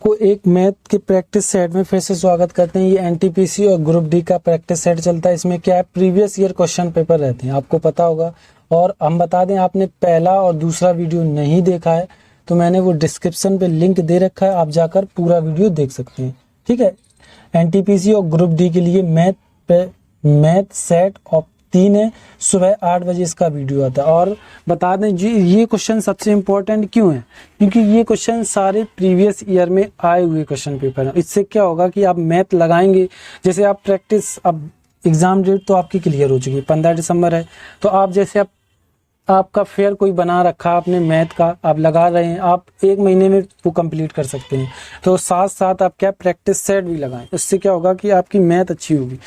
आपको एक मैथ के प्रैक्टिस सेट में फिर से स्वागत करते हैं। ये एनटीपीसी और ग्रुप डी का प्रैक्टिस सेट चलता है। इसमें क्या है, प्रीवियस ईयर क्वेश्चन पेपर रहते हैं, आपको पता होगा। और हम बता दें, आपने पहला और दूसरा वीडियो नहीं देखा है तो मैंने वो डिस्क्रिप्शन पे लिंक दे रखा है, आप जाकर पूरा वीडियो देख सकते हैं। ठीक है, एनटीपीसी और ग्रुप डी के लिए मैथ सेट ऑफ 3 है, सुबह 8 बजे इसका वीडियो आता है। और बता दें जी, ये क्वेश्चन सबसे इम्पोर्टेंट क्यों है, क्योंकि ये क्वेश्चन सारे प्रीवियस ईयर में आए हुए क्वेश्चन पेपर हैं। इससे क्या होगा कि आप मैथ लगाएंगे, जैसे आप प्रैक्टिस, अब एग्जाम डेट तो आपकी क्लियर हो चुकी है, 15 दिसंबर है, तो आप जैसे आपका फेयर कोई बना रखा आपने मैथ का, आप लगा रहे हैं, आप 1 महीने में वो कंप्लीट कर सकते हैं। तो साथ साथ आप क्या प्रैक्टिस सेट भी लगाएं, इससे क्या होगा कि आपकी मैथ अच्छी होगी।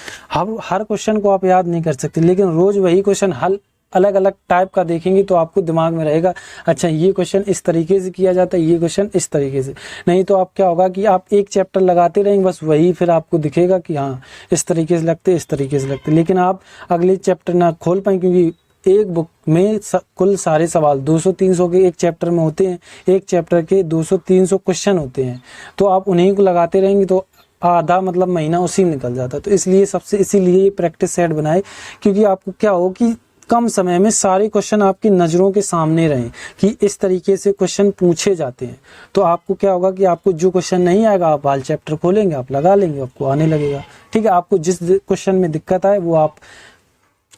हर क्वेश्चन को आप याद नहीं कर सकते, लेकिन रोज वही क्वेश्चन हल अलग अलग टाइप का देखेंगे तो आपको दिमाग में रहेगा, अच्छा ये क्वेश्चन इस तरीके से किया जाता है, ये क्वेश्चन इस तरीके से। नहीं तो आप क्या होगा कि आप एक चैप्टर लगाते रहेंगे, बस वही फिर आपको दिखेगा कि हाँ इस तरीके से लगते, इस तरीके से लगते, लेकिन आप अगले चैप्टर ना खोल पाए, क्योंकि एक बुक में कुल सारे सवाल 200-300 के एक चैप्टर में होते हैं, एक चैप्टर के 200-300 क्वेश्चन होते हैं, तो आप उन्हीं को लगाते रहेंगे तो आधा मतलब महीना उसी में निकल जाता है। तो इसीलिए ये प्रैक्टिस सेट बनाए, क्योंकि आपको क्या हो कि कम समय में सारे क्वेश्चन आपकी नज़रों के सामने रहें कि इस तरीके से क्वेश्चन पूछे जाते हैं। तो आपको क्या होगा कि आपको जो क्वेश्चन नहीं आएगा आप हाल चैप्टर खोलेंगे, आप लगा लेंगे, आपको आने लगेगा। ठीक है, आपको जिस क्वेश्चन में दिक्कत आए वो आप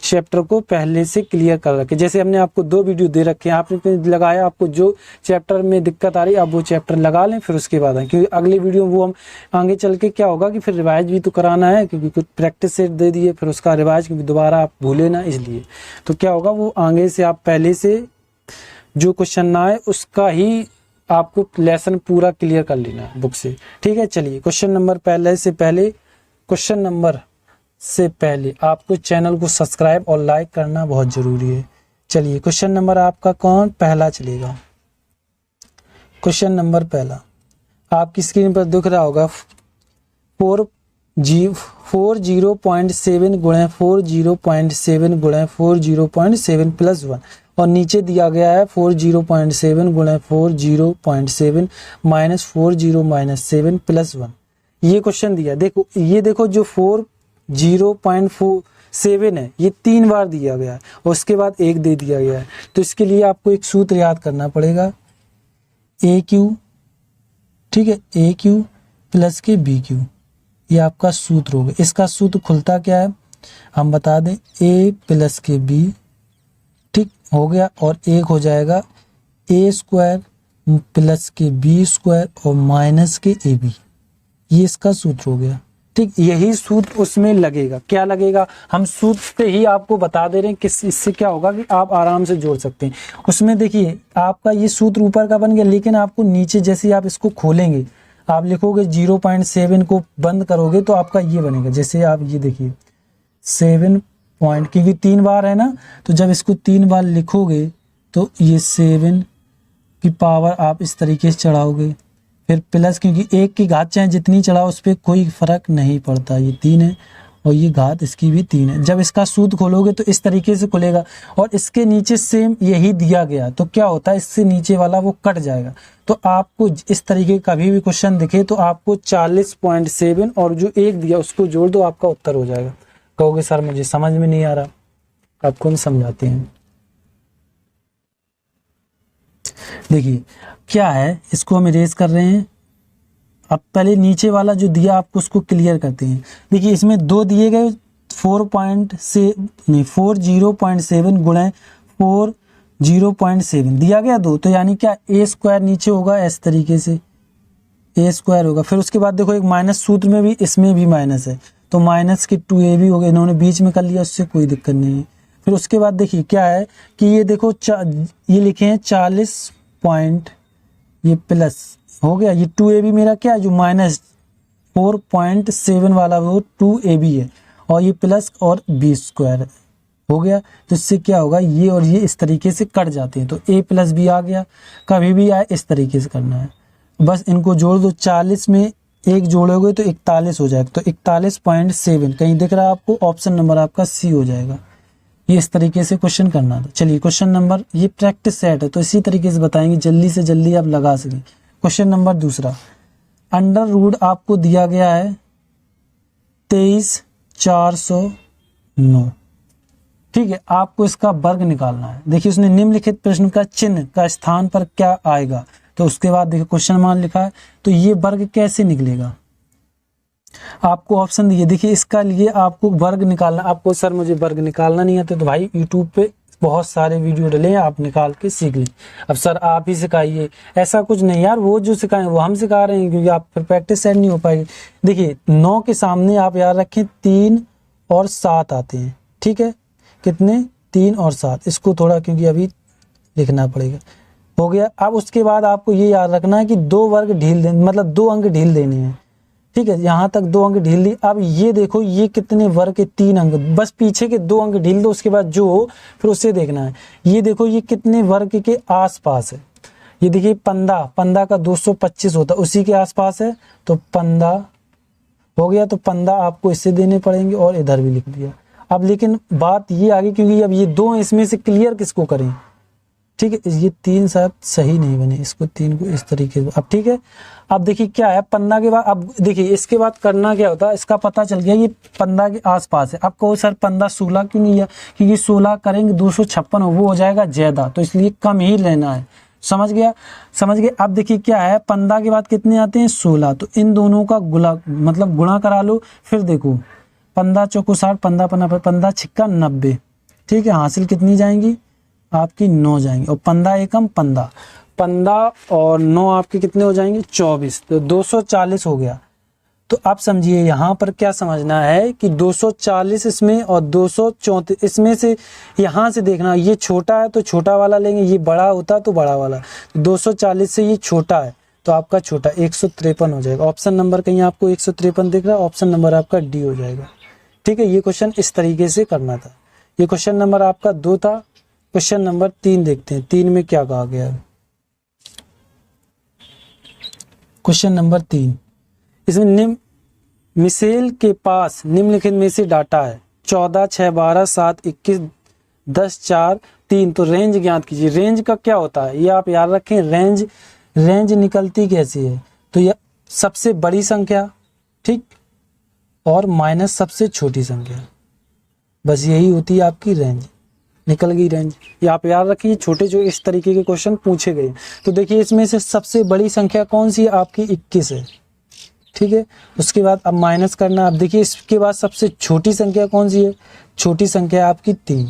चैप्टर को पहले से क्लियर कर रखे। जैसे हमने आपको 2 वीडियो दे रखे हैं, आपने लगाया, आपको जो चैप्टर में दिक्कत आ रही है आप वो चैप्टर लगा लें, फिर उसके बाद आए, क्योंकि अगली वीडियो वो हम आगे चल के क्या होगा कि फिर रिवाइज भी तो कराना है, क्योंकि कुछ प्रैक्टिस सेट दे दिए फिर उसका रिवाइज, क्योंकि दोबारा आप भूले ना, इसलिए तो क्या होगा वो आगे से आप पहले से जो क्वेश्चन ना आए उसका ही आपको लेसन पूरा क्लियर कर लेना है बुक से। ठीक है, चलिए क्वेश्चन नंबर से पहले आपको चैनल को सब्सक्राइब और लाइक करना बहुत जरूरी है। चलिए क्वेश्चन नंबर आपका पहला चलेगा। क्वेश्चन नंबर पहला आपकी स्क्रीन पर दिख रहा होगा, 40.7 गुणे 40.7 गुणे 40.7 प्लस 1, और नीचे दिया गया है 40.7 गुणे 40.7 माइनस 40 प्लस 1। ये क्वेश्चन दिया, देखो ये देखो जो 0.7 है ये 3 बार दिया गया है और उसके बाद 1 दे दिया गया है। तो इसके लिए आपको एक सूत्र याद करना पड़ेगा, ए क्यू, ठीक है, ए क्यू प्लस के बी क्यू, ये आपका सूत्र होगा। इसका सूत्र खुलता क्या है हम बता दें, ए प्लस के बी, ठीक हो गया, और एक हो जाएगा ए स्क्वायर प्लस के बी स्क्वायर और माइनस के ए बी, ये इसका सूत्र हो गया। ठीक, यही सूत्र उसमें लगेगा। क्या लगेगा, हम सूत्र पे ही आपको बता दे रहे हैं, किस इससे क्या होगा कि आप आराम से जोड़ सकते हैं। उसमें देखिए आपका ये सूत्र ऊपर का बन गया, लेकिन आपको नीचे जैसे आप इसको खोलेंगे, आप लिखोगे 0.7 को बंद करोगे तो आपका ये बनेगा। जैसे आप ये देखिए 7 पॉइंट, क्योंकि 3 बार है ना, तो जब इसको 3 बार लिखोगे तो ये 7 की पावर आप इस तरीके से चढ़ाओगे, फिर प्लस, क्योंकि 1 की घात चाहे जितनी चढ़ाओ उस पर कोई फर्क नहीं पड़ता, ये 3 है और ये घात इसकी भी 3 है। जब इसका सूत्र खोलोगे तो इस तरीके से खुलेगा और इसके नीचे सेम यही दिया गया, तो क्या होता है इससे नीचे वाला वो कट जाएगा। तो आपको इस तरीके कभी भी क्वेश्चन दिखे तो आपको 40.7 और जो 1 दिया उसको जोड़ दो, आपका उत्तर हो जाएगा। कहोगे सर मुझे समझ में नहीं आ रहा, आपको हम समझाते हैं। देखिए क्या है, इसको हम इरेज कर रहे हैं। अब पहले नीचे वाला जो दिया आपको उसको क्लियर करते हैं। देखिए इसमें 2 दिए गए, 40.7 गुणे 40.7 दिया गया 2, तो यानी क्या ए स्क्वायर नीचे होगा इस तरीके से, ए स्क्वायर होगा। फिर उसके बाद देखो एक माइनस सूत्र में भी, इसमें भी माइनस है, तो माइनस के 2a भी हो गए, इन्होंने बीच में कर लिया, उससे कोई दिक्कत नहीं है। फिर उसके बाद देखिए क्या है कि ये देखो ये लिखे हैं 40 पॉइंट, ये प्लस हो गया, ये 2ab मेरा क्या है जो माइनस 4.7 वाला वो 2ab है, और ये प्लस और b स्क्वायर हो गया। तो इससे क्या होगा, ये और ये इस तरीके से कट जाते हैं, तो a प्लस b आ गया। कभी भी आए इस तरीके से करना है, बस इनको जोड़ दो, 40 में 1 जोड़ोगे तो 41 हो जाएगा, तो 41.7 कहीं दिख रहा है आपको, ऑप्शन नंबर आपका सी हो जाएगा। ये इस तरीके से क्वेश्चन करना था। चलिए क्वेश्चन नंबर, ये प्रैक्टिस सेट है तो इसी तरीके से बताएंगे, जल्दी से जल्दी आप लगा सकें। क्वेश्चन नंबर दूसरा, अंडर रूट आपको दिया गया है 23,409। ठीक है, आपको इसका वर्ग निकालना है। देखिए उसने निम्नलिखित प्रश्न का चिन्ह का स्थान पर क्या आएगा, तो उसके बाद देखिए क्वेश्चन मान लिखा है, तो ये वर्ग कैसे निकलेगा। आपको ऑप्शन दिए, देखिए इसका लिए आपको वर्ग निकालना। आपको सर मुझे वर्ग निकालना नहीं आता, तो भाई यूट्यूब पे बहुत सारे वीडियो डले हैं, आप निकाल के सीख लें। अब सर आप ही सिखाइए, ऐसा कुछ नहीं यार, वो जो सिखाएं वो हम सिखा रहे हैं, क्योंकि आप फिर प्रैक्टिस सेट नहीं हो पाएगी। देखिए 9 के सामने आप याद रखें 3 और 7 आते हैं। ठीक है, कितने, 3 और 7, इसको थोड़ा क्योंकि अभी लिखना पड़ेगा। हो गया। अब उसके बाद आपको ये याद रखना है कि 2 वर्ग ढील देने, मतलब 2 अंक ढील देने हैं। ठीक है, यहाँ तक 2 अंक ढील दी। अब ये देखो ये कितने वर्ग के 3 अंक, बस पीछे के 2 अंक ढील दो, उसके बाद जो हो फिर उससे देखना है। ये देखो ये कितने वर्ग के आसपास है। ये देखिए 15 का 225 होता है, उसी के आसपास है, तो 15 हो गया। तो 15 आपको इससे देने पड़ेंगे और इधर भी लिख दिया। अब लेकिन बात ये आ गई, क्योंकि अब ये 2 इसमें से क्लियर किसको करें। ठीक है, ये 3 शायद सही नहीं बने, इसको 3 को इस तरीके से। अब ठीक है, अब देखिए क्या है 15 के बाद, अब देखिए इसके बाद करना क्या होता है, इसका पता चल गया ये 15 के आसपास है। अब कहो सर 15 16 क्यों नहीं है, क्योंकि 16 करेंगे 256 वो हो जाएगा ज्यादा, तो इसलिए कम ही लेना है। समझ गया, समझ गए। अब देखिए क्या है 15 के बाद कितने आते हैं 16, तो इन दोनों का गुणा करा लो। फिर देखो 15 चौको 60, 15 छिक्का 90। ठीक है, हासिल कितनी जाएंगी आपकी 9 जाएंगी, और 15 एकम 15 और 9 आपके कितने हो जाएंगे 24, तो 240 हो गया। तो आप समझिए यहाँ पर क्या समझना है कि 240 इसमें और 234 इसमें से, यहाँ से देखना ये छोटा है तो छोटा वाला लेंगे, ये बड़ा होता तो बड़ा वाला। 240 से ये छोटा है तो आपका छोटा 153 हो जाएगा। ऑप्शन नंबर कहीं आपको 153 दिख रहा है, ऑप्शन नंबर आपका डी हो जाएगा। ठीक है, ये क्वेश्चन इस तरीके से करना था। ये क्वेश्चन नंबर आपका 2 था। क्वेश्चन नंबर 3 देखते हैं, 3 में क्या कहा गया है। क्वेश्चन नंबर 3, इसमें मिसेल के पास निम्नलिखित में से डाटा है 14, 6, 12, 7, 21, 10, 4, 3। तो रेंज ज्ञात कीजिए। रेंज का क्या होता है ये आप याद रखें, रेंज निकलती कैसी है, तो ये सबसे बड़ी संख्या, ठीक, और माइनस सबसे छोटी संख्या, बस यही होती है आपकी रेंज। निकल गई रेंज। ये आप याद रखिए, छोटे जो इस तरीके के क्वेश्चन पूछे गए। तो देखिए इसमें से सबसे बड़ी संख्या कौन सी है आपकी 21 है। ठीक है, उसके बाद अब माइनस करना। अब देखिए इसके बाद सबसे छोटी संख्या कौन सी है, छोटी संख्या आपकी 3।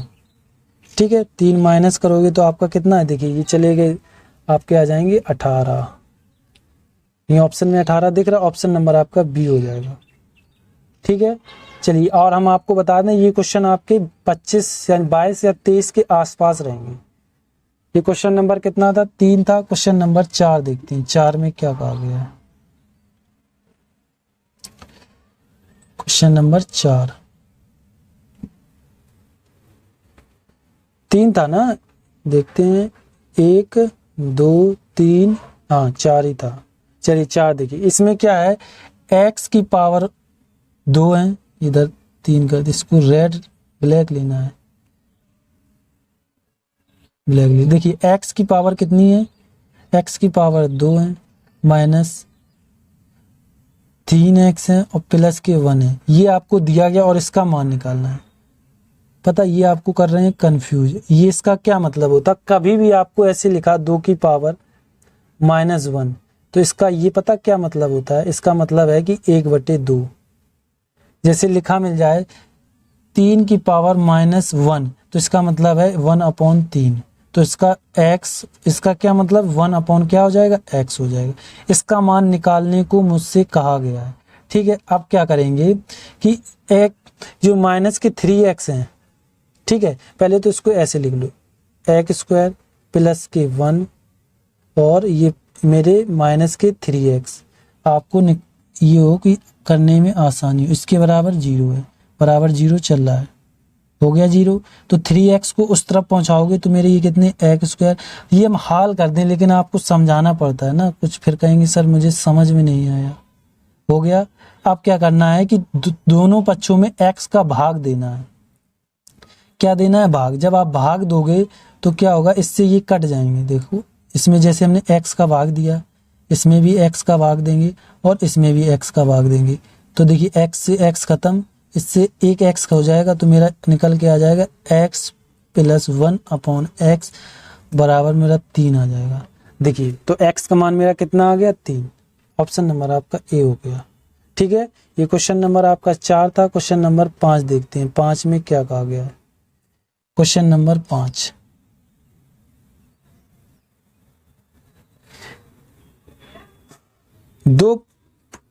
ठीक है, 3 माइनस करोगे तो आपका कितना है, देखिए ये चले गए आपके आ जाएंगे 18। ये ऑप्शन में 18 दिख रहा है, ऑप्शन नंबर आपका बी हो जाएगा। ठीक है, चलिए और हम आपको बता दें ये क्वेश्चन आपके 25 या 22 या 23 के आसपास रहेंगे। ये क्वेश्चन नंबर कितना था, 3 था। क्वेश्चन नंबर 4 देखते हैं, 4 में क्या कहा गया है। क्वेश्चन नंबर 4, 3 था ना, देखते हैं 1 2 3, हाँ 4 ही था। चलिए 4 देखिए, इसमें क्या है x की पावर 2 है, इधर 3 कर दे, इसको रेड ब्लैक लेना है, ब्लैक ले। देखिए x की पावर कितनी है, x की पावर 2 है, माइनस 3x है और प्लस के 1 है। ये आपको दिया गया और इसका मान निकालना है। पता ये आपको कर रहे हैं कंफ्यूज। ये इसका क्या मतलब होता, कभी भी आपको ऐसे लिखा 2 की पावर -1, तो इसका ये पता क्या मतलब होता है, इसका मतलब है कि 1/2। जैसे लिखा मिल जाए 3 की पावर -1, तो इसका मतलब है 1/3। तो इसका x, इसका क्या मतलब 1/ क्या हो जाएगा, x हो जाएगा। इसका मान निकालने को मुझसे कहा गया है। ठीक है, अब क्या करेंगे कि एक जो माइनस के 3x हैं, ठीक है, पहले तो इसको ऐसे लिख लो, x² प्लस के 1 और ये मेरे माइनस के 3x। आपको ये हो कि करने में आसानी हो, इसके बराबर 0 है, बराबर 0 चल रहा है, हो गया 0। तो 3x को उस तरफ पहुंचाओगे तो मेरे ये कितने x²। ये हम हाल कर दें, लेकिन आपको समझाना पड़ता है ना, कुछ फिर कहेंगे सर मुझे समझ में नहीं आया। हो गया। अब क्या करना है कि दोनों पक्षों में x का भाग देना है। क्या देना है, भाग। जब आप भाग दोगे तो क्या होगा, इससे ये कट जाएंगे। देखो इसमें जैसे हमने x का भाग दिया, इसमें भी x का भाग देंगे और इसमें भी x का भाग देंगे। तो देखिए x से x खत्म, इससे एक x हो जाएगा तो मेरा निकल के आ जाएगा x प्लस 1/x बराबर मेरा 3 आ जाएगा। देखिए तो x का मान मेरा कितना आ गया 3। ऑप्शन नंबर आपका ए हो गया। ठीक है, ये क्वेश्चन नंबर आपका 4 था। क्वेश्चन नंबर 5 देखते हैं, 5 में क्या कहा गया है। क्वेश्चन नंबर 5, दो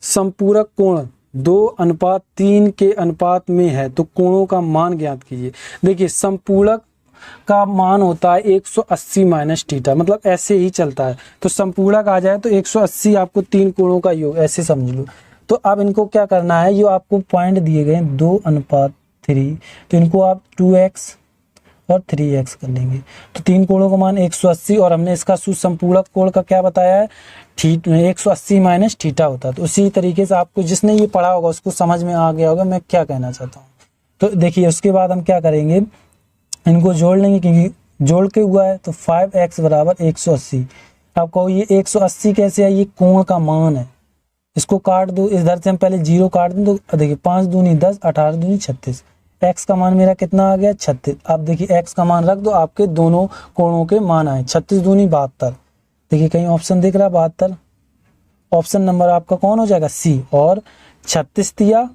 संपूरक कोण 2:3 के अनुपात में है तो कोणों का मान ज्ञात कीजिए। देखिए संपूरक का मान होता है 180 माइनस थीटा, मतलब ऐसे ही चलता है। तो संपूरक आ जाए तो 180 आपको 3 कोणों का योग, ऐसे समझ लो। तो अब इनको क्या करना है, ये आपको पॉइंट दिए गए 2:3, तो इनको आप 2x और 3x कर लेंगे। तो 3 कोणों का मान 180 और हमने इसका सुसंपूरक कोण का क्या बताया है, 180 माइनस थीटा होता है। तो उसी तरीके से आपको जिसने ये पढ़ा होगा उसको समझ में आ गया होगा मैं क्या कहना चाहता हूँ। तो देखिए उसके बाद हम क्या करेंगे, इनको जोड़ लेंगे क्योंकि जोड़ के हुआ है। तो 5x बराबर 180। आप कहो ये 180 कैसे है, ये कोण का मान है, इसको काट दो। इधर से हम पहले 0 काट दें तो देखिए 5 दूनी 10, 18 दूनी 36। x का मान मेरा कितना आ गया 36। अब देखिए x का मान रख दो, आपके दोनों कोणों के मान आए। 36 दूनी 72। देखिए कहीं ऑप्शन दिख रहा है 72, ऑप्शन नंबर आपका कौन हो जाएगा सी। और 36 दिया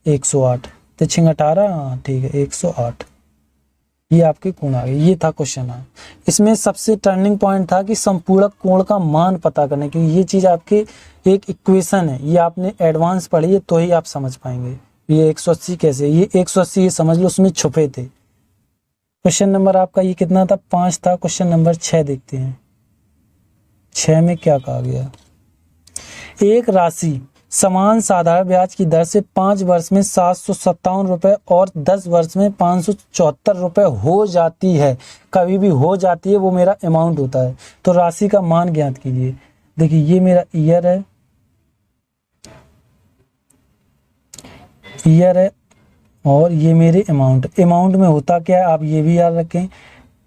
108, तो 6 18, हाँ ठीक है 108। ये आपके कोण आ गए। ये था क्वेश्चन। इसमें सबसे टर्निंग पॉइंट था कि संपूरक कोण का मान पता करने, क्योंकि ये चीज आपके एक इक्वेशन है, ये आपने एडवांस पढ़ी है तो ही आप समझ पाएंगे। ये 180 कैसे, ये 180 ये समझ लो उसमें छुपे थे। क्वेश्चन नंबर आपका ये कितना था 5 था। क्वेश्चन नंबर 6 देखते हैं, 6 में क्या कहा गया। एक राशि समान साधारण ब्याज की दर से 5 वर्ष में 757 रुपए और 10 वर्ष में 574 रुपए हो जाती है। कभी भी हो जाती है, वो मेरा अमाउंट होता है। तो राशि का मान ज्ञात कीजिए। देखिए ये मेरा ईयर है, ईयर है और ये मेरे अमाउंट। अमाउंट में होता क्या है आप ये भी याद रखें,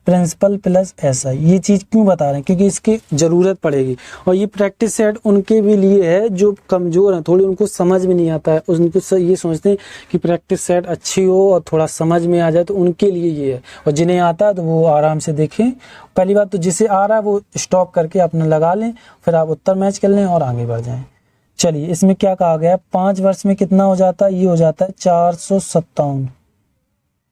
प्रिंसिपल प्लस एसआई। ये चीज़ क्यों बता रहे हैं, क्योंकि इसकी ज़रूरत पड़ेगी। और ये प्रैक्टिस सेट उनके भी लिए है जो कमज़ोर हैं, थोड़ी उनको समझ में नहीं आता है, उनको ये सोचते हैं कि प्रैक्टिस सेट अच्छी हो और थोड़ा समझ में आ जाए, तो उनके लिए ये है। और जिन्हें आता है तो वो आराम से देखें। पहली बात तो जिसे आ रहा है वो स्टॉप करके अपना लगा लें, फिर आप उत्तर मैच कर लें और आगे बढ़ जाएँ। चलिए इसमें क्या कहा गया है, 5 वर्ष में कितना हो जाता है, ये हो जाता है 457।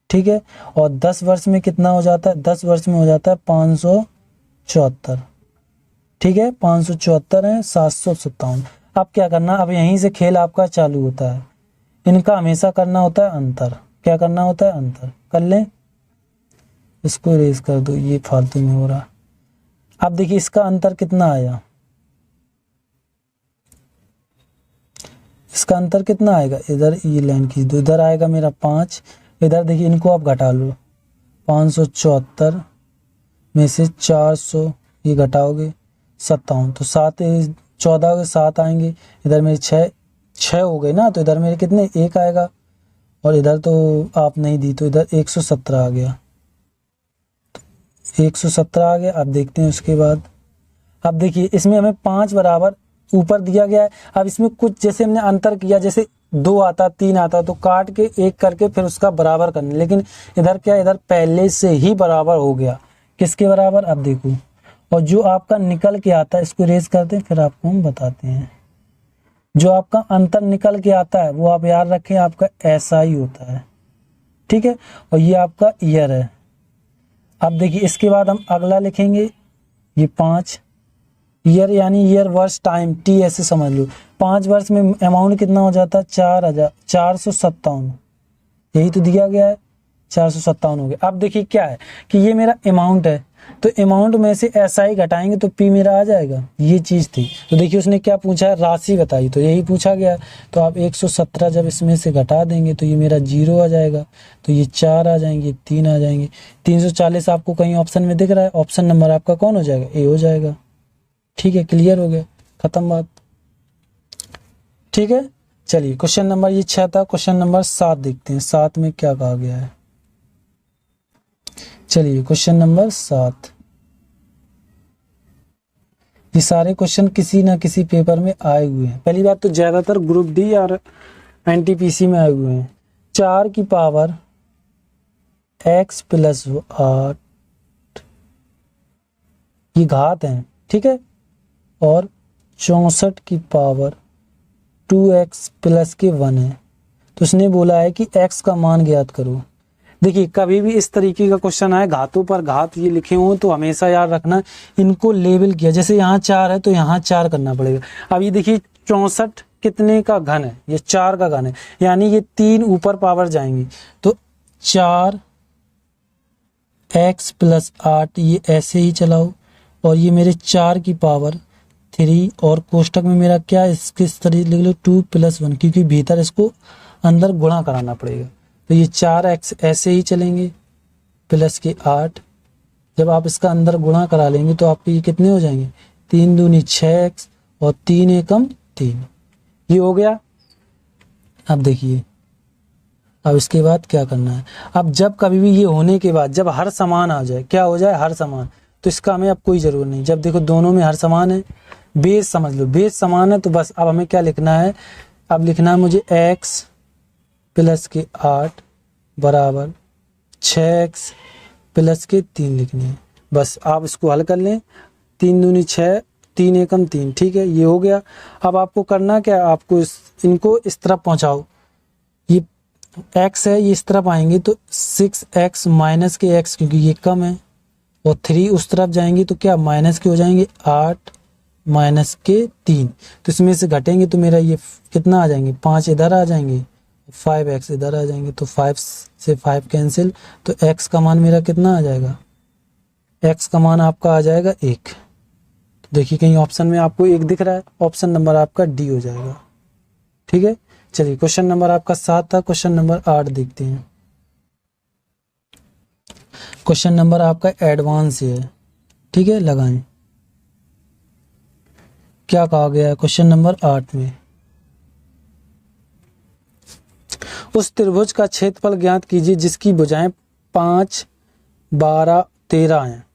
ठीक है, और 10 वर्ष में कितना हो जाता है, 10 वर्ष में हो जाता है 574। ठीक है, 574 है 757। अब क्या करना, अब यहीं से खेल आपका चालू होता है। इनका हमेशा करना होता है अंतर। क्या करना होता है, अंतर कर लें। इसको इरेज कर दो, ये फालतू में हो रहा। अब देखिए इसका अंतर कितना आया, इसका अंतर कितना आएगा, इधर ये लाइन खींच दो, इधर आएगा मेरा 5, इधर देखिए इनको आप घटा लो। 574 में से 400 ये घटाओगे 57, तो 7 14 के 7 आएंगे। इधर मेरे 6 हो गए ना, तो इधर मेरे कितने 1 आएगा, और इधर तो आप नहीं दी तो इधर 117 आ गया। 117 आ गया। अब देखते हैं उसके बाद। अब देखिए इसमें हमें 5 बराबर ऊपर दिया गया है। अब इसमें कुछ जैसे हमने अंतर किया, जैसे 2 आता 3 आता तो काट के 1 करके फिर उसका बराबर करना, लेकिन इधर क्या, इधर पहले से ही बराबर हो गया। किसके बराबर, अब देखो। और जो आपका निकल के आता है इसको रेज करते हैं, फिर आपको हम बताते हैं। जो आपका अंतर निकल के आता है वो आप याद रखें, आपका ऐसा ही होता है। ठीक है, और ये आपका ईयर है। अब देखिए इसके बाद हम अगला लिखेंगे, ये 5 ईयर यानी ईयर वर्ष टाइम टी ऐसे समझ लो। 5 वर्ष में अमाउंट कितना हो जाता है 457, यही तो दिया गया है 457 हो गया। अब देखिए क्या है कि ये मेरा अमाउंट है, तो अमाउंट में से ऐसा ही घटाएंगे तो पी मेरा आ जाएगा। ये चीज़ थी। तो देखिए उसने क्या पूछा है, राशि बताई, तो यही पूछा गया। तो आप 117 जब इसमें से घटा देंगे तो ये मेरा 0 आ जाएगा, तो ये 4 आ जाएंगे, 3 आ जाएंगे। 340 आपको कहीं ऑप्शन में दिख रहा है, ऑप्शन नंबर आपका कौन हो जाएगा, ए हो जाएगा। ठीक है, क्लियर हो गया, खत्म बात। ठीक है, चलिए क्वेश्चन नंबर ये 6 था। क्वेश्चन नंबर 7 देखते हैं, 7 में क्या कहा गया है। चलिए क्वेश्चन नंबर 7, ये सारे क्वेश्चन किसी ना किसी पेपर में आए हुए हैं। पहली बात तो ज़्यादातर ग्रुप डी और एनटीपीसी में आए हुए हैं। 4 की पावर x प्लस 8 ये घात है, ठीक है, और 64 की पावर 2x प्लस के 1 है। तो उसने बोला है कि x का मान ज्ञात करो। देखिए कभी भी इस तरीके का क्वेश्चन आए, घातों पर घात ये लिखे हों तो हमेशा याद रखना इनको लेबल किया। जैसे यहाँ 4 है तो यहाँ 4 करना पड़ेगा। अब ये देखिए 64 कितने का घन है, ये 4 का घन है, यानी ये 3 ऊपर पावर जाएंगी तो 4x प्लस 8 ये ऐसे ही चलाओ, और ये मेरे 4 की पावर 3 और कोष्टक में मेरा क्या इस तरीके लिख लो 2 प्लस 1, क्योंकि भीतर इसको अंदर गुणा कराना पड़ेगा। तो ये 4x ऐसे ही चलेंगे प्लस के 8। जब आप इसका अंदर गुणा करा लेंगे तो आपके ये कितने हो जाएंगे, 3 दूनी 6x और 3 एकम 3, ये हो गया। अब देखिए अब इसके बाद क्या करना है। अब जब कभी भी ये होने के बाद जब हर समान आ जाए, क्या हो जाए हर समान, तो इसका हमें अब कोई ज़रूरत नहीं। जब देखो दोनों में हर समान है, बेस समझ लो, बेस समान है, तो बस अब हमें क्या लिखना है, अब लिखना है मुझे x प्लस के 8 बराबर 6x प्लस के 3 लिखने हैं। बस आप इसको हल कर लें, 3 दूनी 6, 3 एकम 3, ठीक है, ये हो गया। अब आपको करना क्या, आपको इनको इस तरफ पहुंचाओ। ये x है, ये इस तरफ आएंगे तो 6x माइनस के x, क्योंकि ये कम है, और 3 उस तरफ जाएंगे तो क्या माइनस के हो जाएंगे 8 माइनस के 3, तो इसमें से घटेंगे तो मेरा ये कितना आ जाएंगे, 5 इधर आ जाएंगे, 5x इधर आ जाएंगे, तो 5 से 5 कैंसिल, तो x का मान मेरा कितना आ जाएगा, x का मान आपका आ जाएगा 1। तो देखिए कहीं ऑप्शन में आपको 1 दिख रहा है, ऑप्शन नंबर आपका डी हो जाएगा, ठीक है। चलिए क्वेश्चन नंबर आपका 7 था, क्वेश्चन नंबर 8 देखते हैं। क्वेश्चन नंबर आपका एडवांस है, ठीक है, लगाएं क्या कहा गया है क्वेश्चन नंबर 8 में। उस त्रिभुज का क्षेत्रफल ज्ञात कीजिए जिसकी भुजाएं 5, 12, 13 हैं,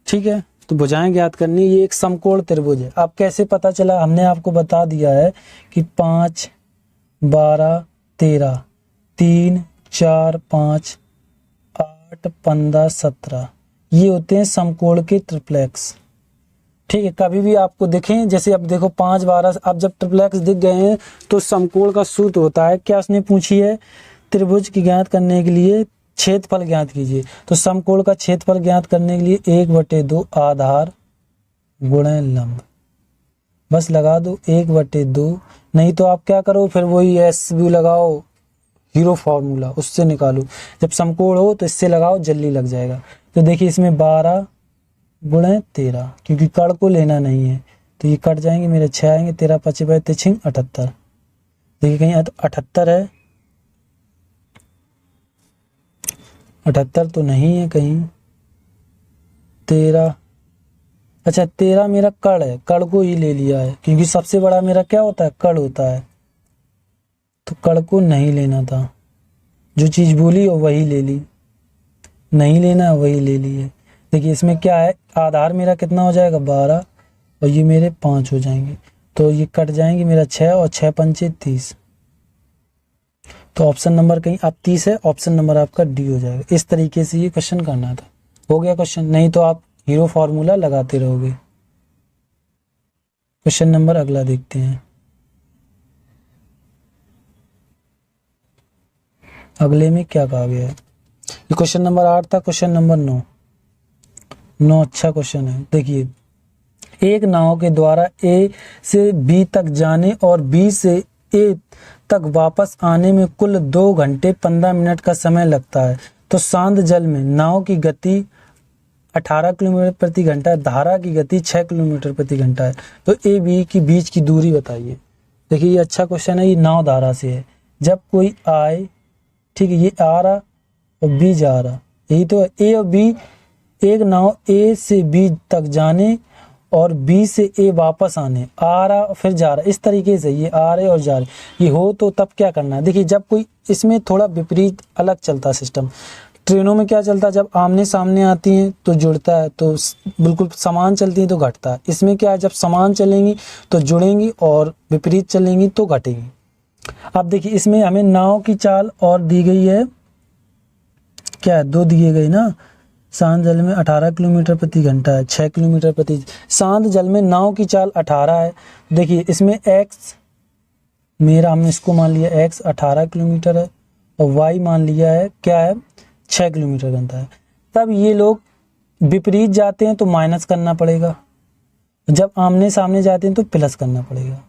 ठीक है। तो भुजाएं ज्ञात करनी, ये एक समकोण त्रिभुज है। अब कैसे पता चला, हमने आपको बता दिया है कि 5, 12, 13, 3, 4, 5, 8, 15, 17 ये होते हैं समकोण के ट्रिप्लेक्स, ठीक है। कभी भी आपको देखें, जैसे अब देखो 5, 12, अब जब ट्रिप्लेक्स दिख गए हैं तो समकोण का सूत्र होता है, क्या उसने पूछी है, त्रिभुज की ज्ञात करने के लिए क्षेत्रफल ज्ञात कीजिए। तो समकोण का क्षेत्रफल ज्ञात करने के लिए 1/2 आधार गुणे लंब, बस लगा दो 1/2, नहीं तो आप क्या करो फिर वही SU लगाओ, हीरो फॉर्मूला उससे निकालो। जब समकोण हो तो इससे लगाओ, जल्दी लग जाएगा। तो देखिए इसमें 12 गुणे 13, क्योंकि कड़ को लेना नहीं है तो ये कट जाएंगे, मेरे 6 आएंगे, 13 5 53 78। देखिए कहीं 78 है, 78 तो नहीं है कहीं, 13, अच्छा 13 मेरा कड़ है, कड़ को ही ले लिया है, क्योंकि सबसे बड़ा मेरा क्या होता है, कड़ होता है, तो कड़ को नहीं लेना था। जो चीज़ बोली हो वही ले ली, नहीं लेना है वही ले ली है। देखिए इसमें क्या है, आधार मेरा कितना हो जाएगा 12 और ये मेरे 5 हो जाएंगे, तो ये कट जाएंगे मेरा 6 और 6 पंचे 30, तो ऑप्शन नंबर कहीं आप 30 है, ऑप्शन नंबर आपका डी हो जाएगा। इस तरीके से ये क्वेश्चन करना था, हो गया क्वेश्चन, नहीं तो आप हीरो फॉर्मूला लगाते रहोगे। क्वेश्चन नंबर अगला देखते हैं। अगले में क्या कहा गया है, ये क्वेश्चन नंबर 8 था। क्वेश्चन नंबर 9 अच्छा क्वेश्चन है। देखिए एक नाव के द्वारा ए से बी तक जाने और बी से ए तक वापस आने में कुल 2 घंटे 15 मिनट का समय लगता है, तो शांत जल में नाव की गति 18 किलोमीटर प्रति घंटा, धारा की गति 6 किलोमीटर प्रति घंटा है, तो ए बी की बीच की दूरी बताइए। देखिए ये अच्छा क्वेश्चन है, ये नाव धारा से है। जब कोई आए, ठीक है, ये आ रहा और बी जा रहा, यही तो है। ए और बी, एक नाव ए से बी तक जाने और बी से ए वापस आने, आ रहा फिर जा रहा, इस तरीके से ये आ रहे और जा रहे, ये हो तो तब क्या करना है। देखिए जब कोई, इसमें थोड़ा विपरीत अलग चलता सिस्टम, ट्रेनों में क्या चलता है, जब आमने सामने आती हैं तो जुड़ता है, तो बिल्कुल समान चलती हैं तो घटता है। इसमें क्या है, जब समान चलेंगी तो जुड़ेंगी और विपरीत चलेंगी तो घटेगी। अब देखिए इसमें हमें नाव की चाल और दी गई है, क्या है, 2 दिए गए ना। शांत जल में 18 किलोमीटर प्रति घंटा है, 6 किलोमीटर प्रति। शांत जल में नाव की चाल 18 है। देखिए इसमें x मेरा, हमने इसको मान लिया x 18 किलोमीटर है और y मान लिया है क्या है, 6 किलोमीटर घंटा है। तब ये लोग विपरीत जाते हैं तो माइनस करना पड़ेगा, जब आमने सामने जाते हैं तो प्लस करना पड़ेगा,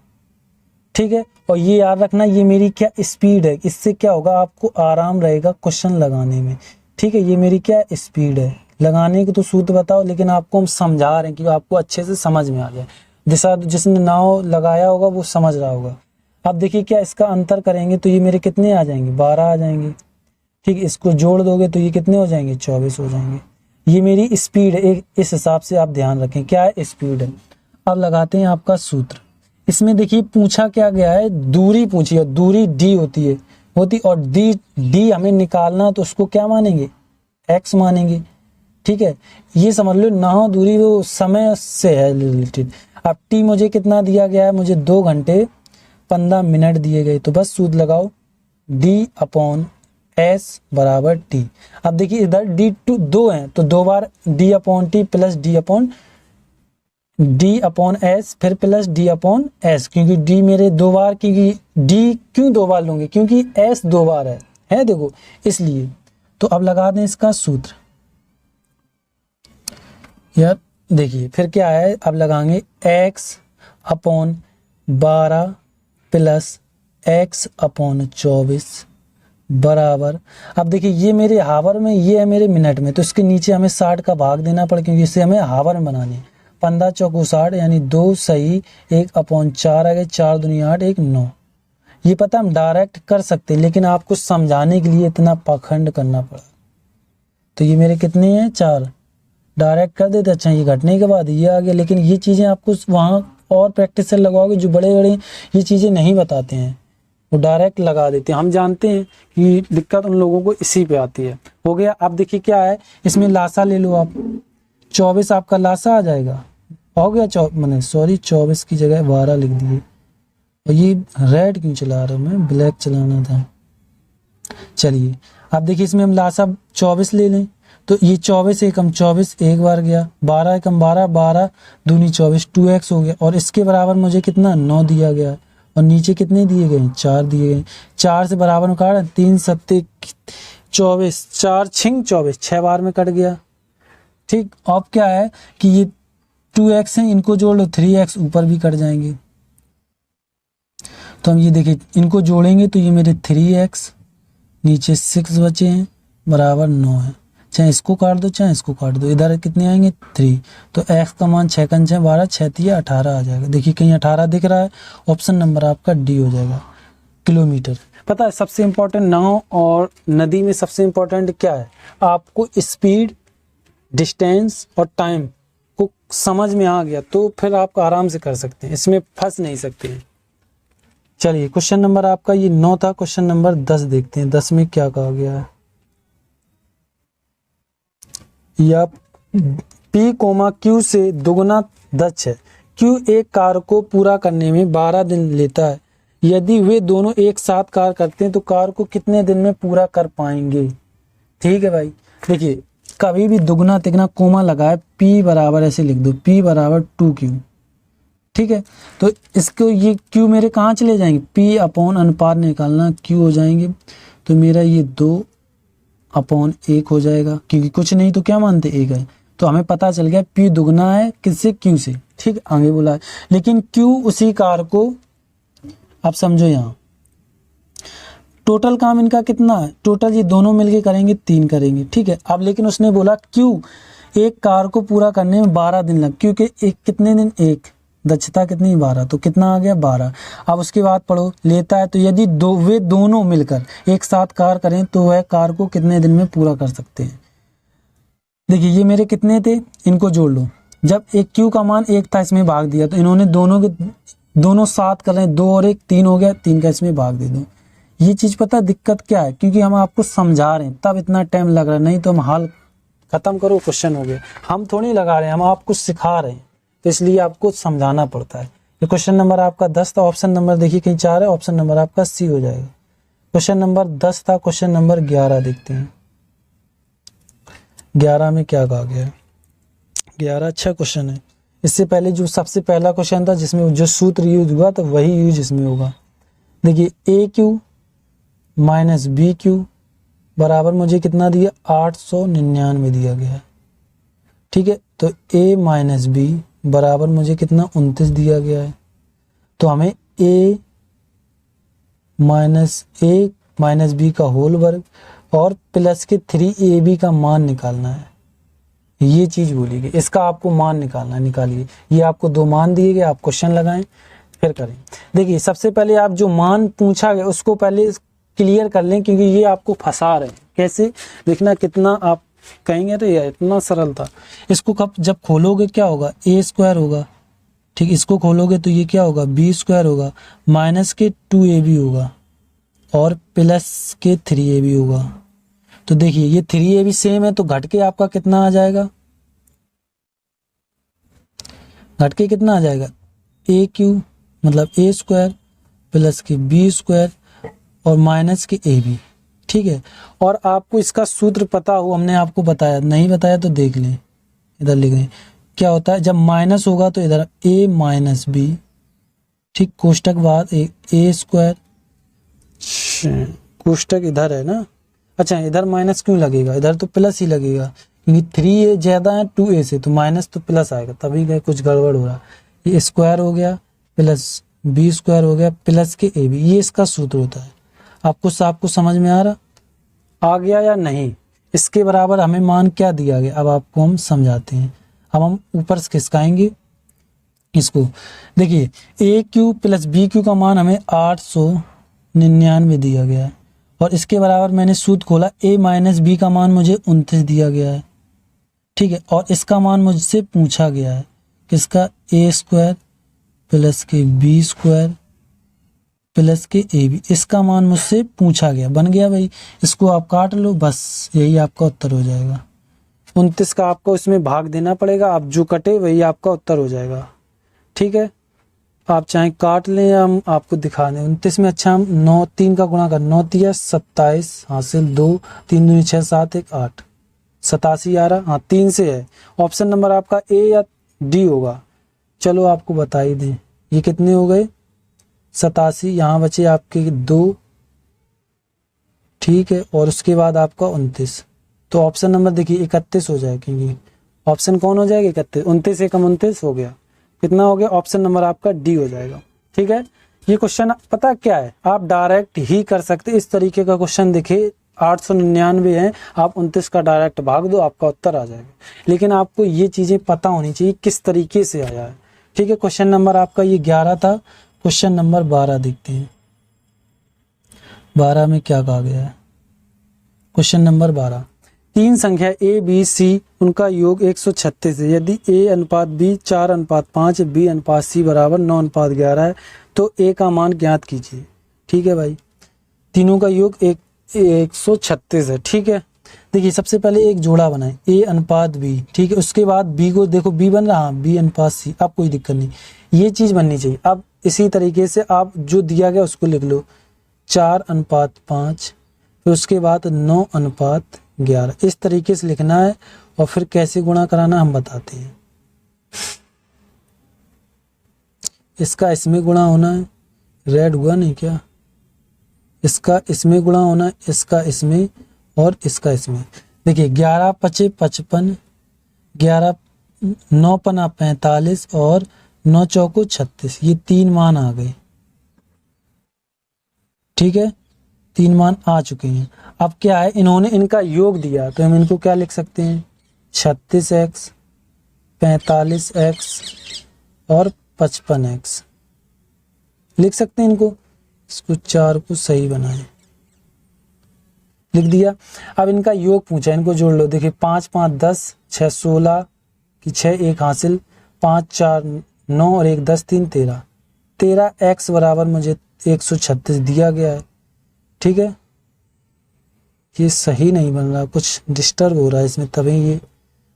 ठीक है। और ये याद रखना, ये मेरी क्या स्पीड है, इससे क्या होगा, आपको आराम रहेगा क्वेश्चन लगाने में, ठीक है। ये मेरी क्या स्पीड है, लगाने की तो सूत्र बताओ, लेकिन आपको हम समझा रहे हैं कि आपको अच्छे से समझ में आ जाए। दिशा जिसने नाव लगाया होगा वो समझ रहा होगा। अब देखिए क्या, इसका अंतर करेंगे तो ये मेरे कितने आ जाएंगे, 12 आ जाएंगे, ठीक। इसको जोड़ दोगे तो ये कितने हो जाएंगे, 24 हो जाएंगे। ये मेरी स्पीड है, इस हिसाब से आप ध्यान रखें क्या है, स्पीड है। अब लगाते हैं आपका सूत्र। इसमें देखिए पूछा क्या गया है, दूरी पूछी है, दूरी d होती और d हमें निकालना, तो उसको क्या मानेंगे, x मानेंगे, ठीक है। ये समझ लो नाव दूरी वो समय से है रिलेटेड। अब t मुझे कितना दिया गया है, मुझे 2 घंटे 15 मिनट दिए गए, तो बस सूत्र लगाओ, d/s बराबर t। अब देखिए इधर d2 है तो 2 बार d/t प्लस d/s फिर प्लस d/s, क्योंकि d मेरे 2 बार, क्योंकि d क्यों 2 बार लूंगे, क्योंकि s 2 बार है देखो इसलिए। तो अब लगा दें इसका सूत्र यार। देखिए फिर क्या है, अब लगाएंगे x/12 प्लस x/24 बराबर। अब देखिए ये मेरे हावर में, ये है मेरे मिनट में, तो इसके नीचे हमें 60 का भाग देना पड़ेगा, क्योंकि इसे हमें हावर में बनाने। 15 चौको 60 यानी 2 सही 1/4 आ गए, 4 दूनी 8 1 9। ये पता हम डायरेक्ट कर सकते, लेकिन आपको समझाने के लिए इतना पाखंड करना पड़ा। तो ये मेरे कितने हैं, 4, डायरेक्ट कर देते। अच्छा ये घटने के बाद ये आ गया, लेकिन ये चीज़ें आपको वहाँ और प्रैक्टिस से लगवाओगे, जो बड़े बड़े ये चीज़ें नहीं बताते हैं, वो डायरेक्ट लगा देते हैं। हम जानते हैं कि दिक्कत उन लोगों को इसी पे आती है। हो गया। अब देखिए क्या है, इसमें लासा ले लो आप, 24 आपका लासा आ जाएगा, हो गया। 24 की जगह 12 लिख दिए। और ये रेड क्यों चला रहा हूँ मैं, ब्लैक चलाना था। चलिए अब देखिए इसमें हम लासा 24 ले लें, तो ये 24 एकम 24 एक बार गया, 12 एकम 12 12 दूनी 24 2x हो गया। और इसके बराबर मुझे कितना 9 दिया गया, और नीचे कितने दिए गए, 4 दिए गए। 4 से बराबर में काट, 3 7 24, 4 छिंग 24, 6 बार में कट गया, ठीक। अब क्या है कि ये 2x हैं, इनको जोड़ लो, 3x ऊपर भी कट जाएंगे। तो हम ये देखिए इनको जोड़ेंगे तो ये मेरे 3x, नीचे 6 बचे हैं, बराबर 9 है। चाहे इसको काट दो चाहे इसको काट दो, इधर कितने आएंगे 3। तो x का मान 6 का 6 12 6 3 18 आ जाएगा। देखिए कहीं 18 दिख रहा है, ऑप्शन नंबर आपका डी हो जाएगा, किलोमीटर। पता है सबसे इम्पोर्टेंट नाव और नदी में सबसे इम्पोर्टेंट क्या है, आपको स्पीड, डिस्टेंस और टाइम को समझ में आ गया तो फिर आप आराम से कर सकते हैं, इसमें फंस नहीं सकते हैं। चलिए क्वेश्चन नंबर आपका ये 9 था, क्वेश्चन नंबर 10 देखते हैं। 10 में क्या कहा गया है, या P, Q से दुगुना दक्ष है। Q एक कार्य को पूरा करने में 12 दिन लेता है। यदि वे दोनों एक साथ कार्य करते हैं तो कार्य को कितने दिन में पूरा कर पाएंगे। ठीक है भाई, देखिए कभी भी दुगना तिगना कोमा लगाए, P बराबर ऐसे लिख दो, P बराबर 2Q। ठीक है, तो इसको ये Q मेरे कहाँ चले जाएंगे, P अपॉन अनुपात निकालना, Q हो जाएंगे तो मेरा ये 2/1 हो जाएगा, क्योंकि कुछ नहीं तो क्या मानते 1 है। तो हमें पता चल गया P दुगना है किससे, Q से। ठीक, आगे बोला है, लेकिन Q उसी कार्य को, आप समझो यहाँ टोटल काम इनका कितना है, टोटल ये दोनों मिलके करेंगे 3 करेंगे। ठीक है, अब लेकिन उसने बोला Q एक कार्य को पूरा करने में 12 दिन लग, क्योंकि एक कितने दिन, एक दक्षता कितनी 12, तो कितना आ गया 12। अब उसके बाद पढ़ो, लेता है तो यदि वे दोनों मिलकर एक साथ कार्य करें तो वह कार्य को कितने दिन में पूरा कर सकते हैं। देखिए ये मेरे कितने थे, इनको जोड़ लो। जब एक Q का मान 1 था, इसमें भाग दिया तो इन्होंने दोनों साथ कर रहे हैं, 2 और 1 3 हो गया, 3 का इसमें भाग दे दो। ये चीज पता दिक्कत क्या है, क्योंकि हम आपको समझा रहे हैं तब इतना टाइम लग रहा है, नहीं तो हम हाल खत्म करो क्वेश्चन हो गया। हम थोड़ी लगा रहे हैं, हम आपको सिखा रहे हैं, तो इसलिए आपको समझाना पड़ता है। ये क्वेश्चन नंबर आपका 10 था, ऑप्शन नंबर देखिए कहीं 4 है, ऑप्शन नंबर आपका सी हो जाएगा। क्वेश्चन नंबर 10 था, क्वेश्चन नंबर 11 देखते हैं 11 में क्या कहा गया है। 11 अच्छा क्वेश्चन है। इससे पहले जो सबसे पहला क्वेश्चन था जिसमें जो सूत्र यूज हुआ तो वही यूज इसमें होगा। देखिए ए क्यू माइनस बी क्यू बराबर मुझे कितना दिया 899 दिया गया है। ठीक है, तो a माइनस बी बराबर मुझे कितना 29 दिया गया है। तो हमें a माइनस बी का होल वर्ग और प्लस के 3ab का मान निकालना है। ये चीज बोली गई, इसका आपको मान निकालना है, निकालिए। ये आपको 2 मान दिए गए, आप क्वेश्चन लगाएं फिर करें। देखिए सबसे पहले आप जो मान पूछा गया उसको पहले क्लियर कर लें, क्योंकि ये आपको फंसा रहे हैं। कैसे देखना, कितना आप कहेंगे तो यार इतना सरल था। इसको कब जब खोलोगे क्या होगा, ए स्क्वायर होगा। ठीक, इसको खोलोगे तो ये क्या होगा, बी स्क्वायर होगा, माइनस के 2ab होगा और प्लस के 3ab होगा। तो देखिए ये 3ab सेम है, तो घट के आपका कितना आ जाएगा, घट के कितना आ जाएगा ए क्यू मतलब ए स्क्वायर प्लस के बी स्क्वायर और माइनस के ए बी। ठीक है, और आपको इसका सूत्र पता हो, हमने आपको बताया, नहीं बताया तो देख लें, इधर लिख लें। क्या होता है जब माइनस होगा तो इधर ए माइनस बी, ठीक, कोष्टक बाद ए स्क्वायर, कोष्टक इधर है ना, अच्छा इधर माइनस क्यों लगेगा, इधर तो प्लस ही लगेगा, क्योंकि 3a ज्यादा है 2a से, तो माइनस तो प्लस आएगा, तभी गए कुछ गड़बड़ हो रहा। ये स्क्वायर हो गया प्लस बी स्क्वायर हो गया प्लस के ए बी, ये इसका सूत्र होता है। आपको समझ में आ गया या नहीं। इसके बराबर हमें मान क्या दिया गया, अब आपको हम समझाते हैं। अब हम ऊपर से खिसकाएंगे इसको। देखिए ए क्यू प्लस बी क्यू का मान हमें 899 दिया गया है, और इसके बराबर मैंने सूत्र खोला, a माइनस बी का मान मुझे 29 दिया गया है। ठीक है, और इसका मान मुझसे पूछा गया है, किसका, ए स्क्वायर प्लस के बी स्क्वायर प्लस के ए बी, इसका मान मुझसे पूछा गया। बन गया भाई, इसको आप काट लो, बस यही आपका उत्तर हो जाएगा। 29 का आपको इसमें भाग देना पड़ेगा, आप जो कटे वही आपका उत्तर हो जाएगा। ठीक है, आप चाहे काट लें या हम आपको दिखा दें। 29 में अच्छा हम 9 3 का गुणा कर, 9 तिया 27 हासिल 2 3 दूनी 6 7 1 8 87 आ रहा, हाँ 3 से है। ऑप्शन नंबर आपका ए या डी होगा। चलो आपको बता ही दें, ये कितने हो गए 87, यहाँ बचे आपके 2, ठीक है, और उसके बाद आपका 29, तो ऑप्शन नंबर देखिए 31 हो जाएगा, क्योंकि ऑप्शन कौन हो जाएगा 31, 29 से कम 29 हो गया, कितना हो गया, ऑप्शन नंबर आपका डी हो जाएगा। ठीक है, ये क्वेश्चन पता क्या है, आप डायरेक्ट ही कर सकते, इस तरीके का क्वेश्चन देखिए 899 है, आप 29 का डायरेक्ट भाग दो, आपका उत्तर आ जाएगा। लेकिन आपको ये चीजें पता होनी चाहिए किस तरीके से आया है। ठीक है, क्वेश्चन नंबर आपका ये 11 था। क्वेश्चन नंबर 12 देखते हैं, 12 में क्या कहा गया है। क्वेश्चन नंबर 12, 3 संख्या ए बी सी उनका योग 136 है। यदि a अनुपात b 4:5, b अनुपात c बराबर 9:11 है, तो a का मान ज्ञात कीजिए। ठीक है भाई, तीनों का योग 136 है। ठीक है, देखिए सबसे पहले एक जोड़ा बनाए a अनुपात b, ठीक है, उसके बाद b को देखो b बन रहा, b अनुपात c, अब कोई दिक्कत नहीं, ये चीज बननी चाहिए। अब इसी तरीके से आप जो दिया गया उसको लिख लो 4:5, फिर उसके बाद 9:11, इस तरीके से लिखना है, और फिर कैसे गुणा कराना हम बताते हैं। इसका इसमें गुणा होना है, रेड हुआ नहीं क्या, इसका इसमें गुणा होना है, इसका इसमें और इसका इसमें। देखिए 11 5 55, 11 9 5 45 और 9 चौको 36, ये 3 मान आ गए। ठीक है, 3 मान आ चुके हैं। अब क्या है, इन्होंने इनका योग दिया, तो हम इनको क्या लिख सकते हैं, 36x 45x और 55x लिख सकते हैं इनको। इसको 4 को सही बनाएं, लिख दिया। अब इनका योग पूछा, इनको जोड़ लो। देखिए 5 5 10, 6 16 की 6 1 हासिल, 5 4 9 और 1 10 3 13, 13x बराबर मुझे 136 दिया गया है। ठीक है, ये सही नहीं बन रहा, कुछ डिस्टर्ब हो रहा है इसमें, तभी ये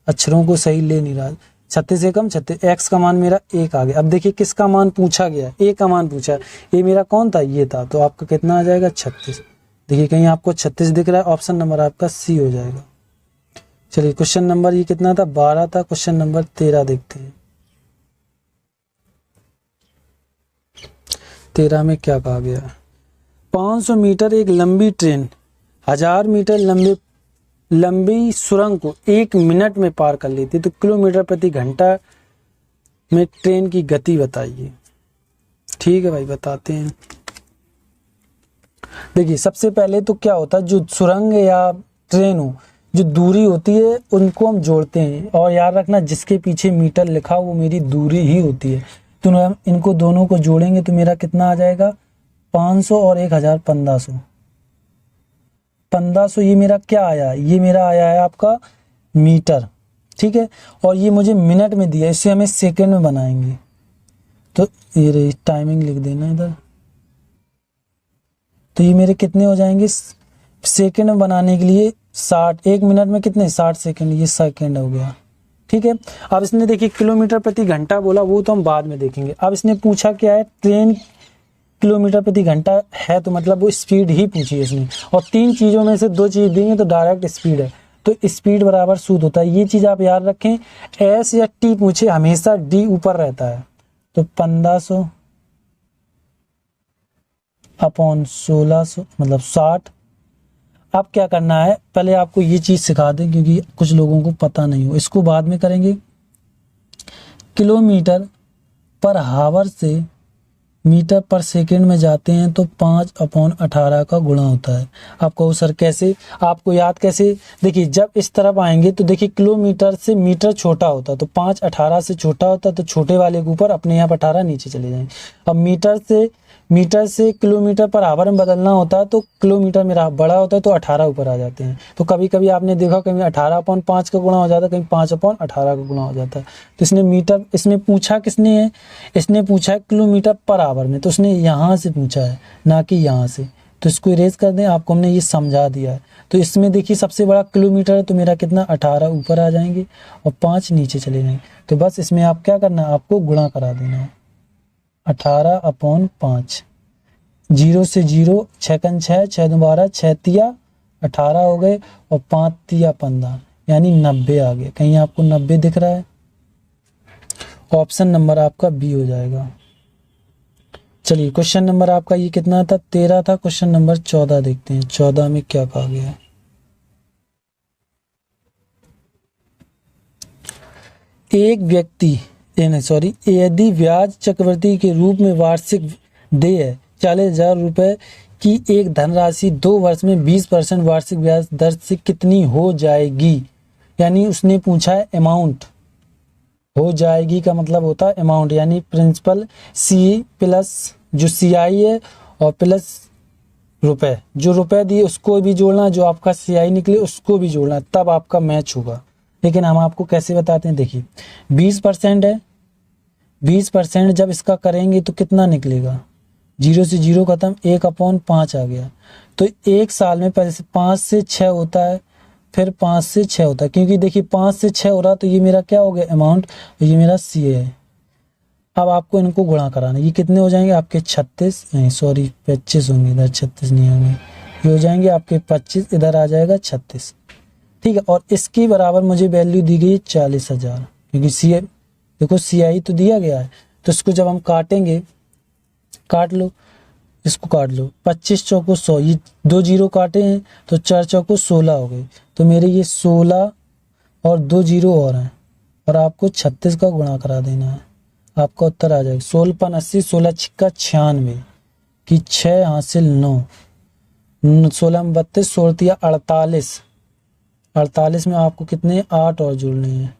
अक्षरों को सही ले नहीं रहा। 36 से कम 36, एक्स का मान मेरा 1 आ गया। अब देखिए किसका मान पूछा गया, ए का मान पूछा है, ये मेरा कौन था, ये था, तो आपका कितना आ जाएगा 36। देखिए कहीं आपको 36 दिख रहा है, ऑप्शन नंबर आपका सी हो जाएगा। चलिए क्वेश्चन नंबर ये कितना था, 12 था। क्वेश्चन नंबर 13 देखते हैं। 13 में क्या कहा गया, 500 मीटर एक लंबी ट्रेन 1000 मीटर लंबी सुरंग को 1 मिनट में पार कर लेती है, तो किलोमीटर प्रति घंटा में ट्रेन की गति बताइए। ठीक है भाई, बताते हैं। देखिए सबसे पहले तो क्या होता है, जो सुरंग या ट्रेन हो, जो दूरी होती है उनको हम जोड़ते हैं, और याद रखना जिसके पीछे मीटर लिखा हो वो मेरी दूरी ही होती है। तो हम इनको दोनों को जोड़ेंगे तो मेरा कितना आ जाएगा, 500 और 1000 1500। 1500 ये मेरा क्या आया, ये मेरा आया है आपका मीटर, ठीक है, और ये मुझे मिनट में दिया, इससे हमें सेकंड में बनाएंगे। तो ये टाइमिंग लिख देना इधर। तो ये मेरे कितने हो जाएंगे, सेकंड में बनाने के लिए 60, 1 मिनट में कितने 60 सेकंड, ये सेकंड हो गया। ठीक है, अब इसने देखिए किलोमीटर प्रति घंटा बोला, वो तो हम बाद में देखेंगे। अब इसने पूछा क्या है, ट्रेन किलोमीटर प्रति घंटा है, तो मतलब वो स्पीड ही पूछी है इसने, और 3 चीज़ों में से 2 चीज़ देंगे तो डायरेक्ट स्पीड है, तो स्पीड बराबर सूत्र होता है। ये चीज़ आप याद रखें, एस या टी पूछे हमेशा डी ऊपर रहता है। तो 1500 अपॉन 1600 मतलब 60। अब क्या करना है, पहले आपको ये चीज़ सिखा दें क्योंकि कुछ लोगों को पता नहीं हो, इसको बाद में करेंगे। किलोमीटर पर हावर से मीटर पर सेकंड में जाते हैं तो 5/18 का गुणा होता है। आप कहो सर कैसे, आपको याद कैसे, देखिए जब इस तरफ आएंगे तो देखिए किलोमीटर से मीटर छोटा होता है, तो 5/18 से छोटा होता है, तो छोटे वाले के ऊपर अपने यहाँ 18 नीचे चले जाएंगे। अब मीटर से किलोमीटर पर आवर में बदलना होता है, तो किलोमीटर मेरा बड़ा होता है तो 18 ऊपर आ जाते हैं। तो कभी कभी आपने देखा कहीं 18/5 का गुणा हो जाता है, कहीं 5/18 का गुणा हो जाता है। तो इसने मीटर, इसमें पूछा किसने है, इसने पूछा है किलोमीटर पर आवर में, तो उसने यहाँ से पूछा है ना कि यहाँ से। तो इसको इरेज कर दें, आपको हमने ये समझा दिया है। तो इसमें देखिए सबसे बड़ा किलोमीटर है, तो मेरा कितना 18 ऊपर आ जाएंगे और 5 नीचे चले जाएंगे। तो बस इसमें आप क्या करना है, आपको गुणा करा देना है 18/5। 0 से 0, 6 कन 6, 6 2 12, 6 तिया 18 हो गए और 5 तिया 15, यानी 90 आ गए। कहीं आपको 90 दिख रहा है, ऑप्शन नंबर आपका बी हो जाएगा। चलिए क्वेश्चन नंबर आपका ये कितना था, 13 था। क्वेश्चन नंबर 14 देखते हैं, 14 में क्या कहा गया है। एक व्यक्ति यदि ब्याज चक्रवृद्धि के रूप में वार्षिक देय 40,000 रुपए की एक धनराशि 2 वर्ष में 20% वार्षिक ब्याज दर से कितनी हो जाएगी, यानी उसने पूछा है अमाउंट। हो जाएगी का मतलब होता है अमाउंट, यानी प्रिंसिपल सी प्लस जो CI है और प्लस रुपए, जो रुपए दिए उसको भी जोड़ना, जो आपका CI निकले उसको भी जोड़ना, तब आपका मैच होगा। लेकिन हम आपको कैसे बताते हैं, देखिए 20% है, 20% जब इसका करेंगे तो कितना निकलेगा, 0 से 0 खत्म, 1/5 आ गया। तो 1 साल में पहले से 5 से 6 होता है, फिर 5 से 6 होता है, क्योंकि देखिए 5 से 6 हो रहा, तो ये मेरा क्या हो गया अमाउंट, तो ये मेरा CA है। अब आपको इनको गुणा कराना, ये कितने हो जाएंगे आपके 36 नहीं सॉरी 25 होंगे, इधर 36 नहीं होंगे, ये हो जाएंगे आपके 25, इधर आ जाएगा 36। ठीक है, और इसकी बराबर मुझे वैल्यू दी गई 40,000, क्योंकि CA देखो CI तो दिया गया है। तो इसको जब हम काटेंगे, काट लो, इसको काट लो, 25 चौको 100, ये 2 0 काटे हैं तो 4 चौको 16 हो गए, तो मेरे ये 16 और 2 0 और हैं, और आपको 36 का गुणा करा देना है, आपका उत्तर आ जाएगा 16/80, 16 छिक्का 96 की 6 हासिल 9, 16 में 32, 16 तिया 48, 48 में आपको कितने 8 और जोड़ने हैं,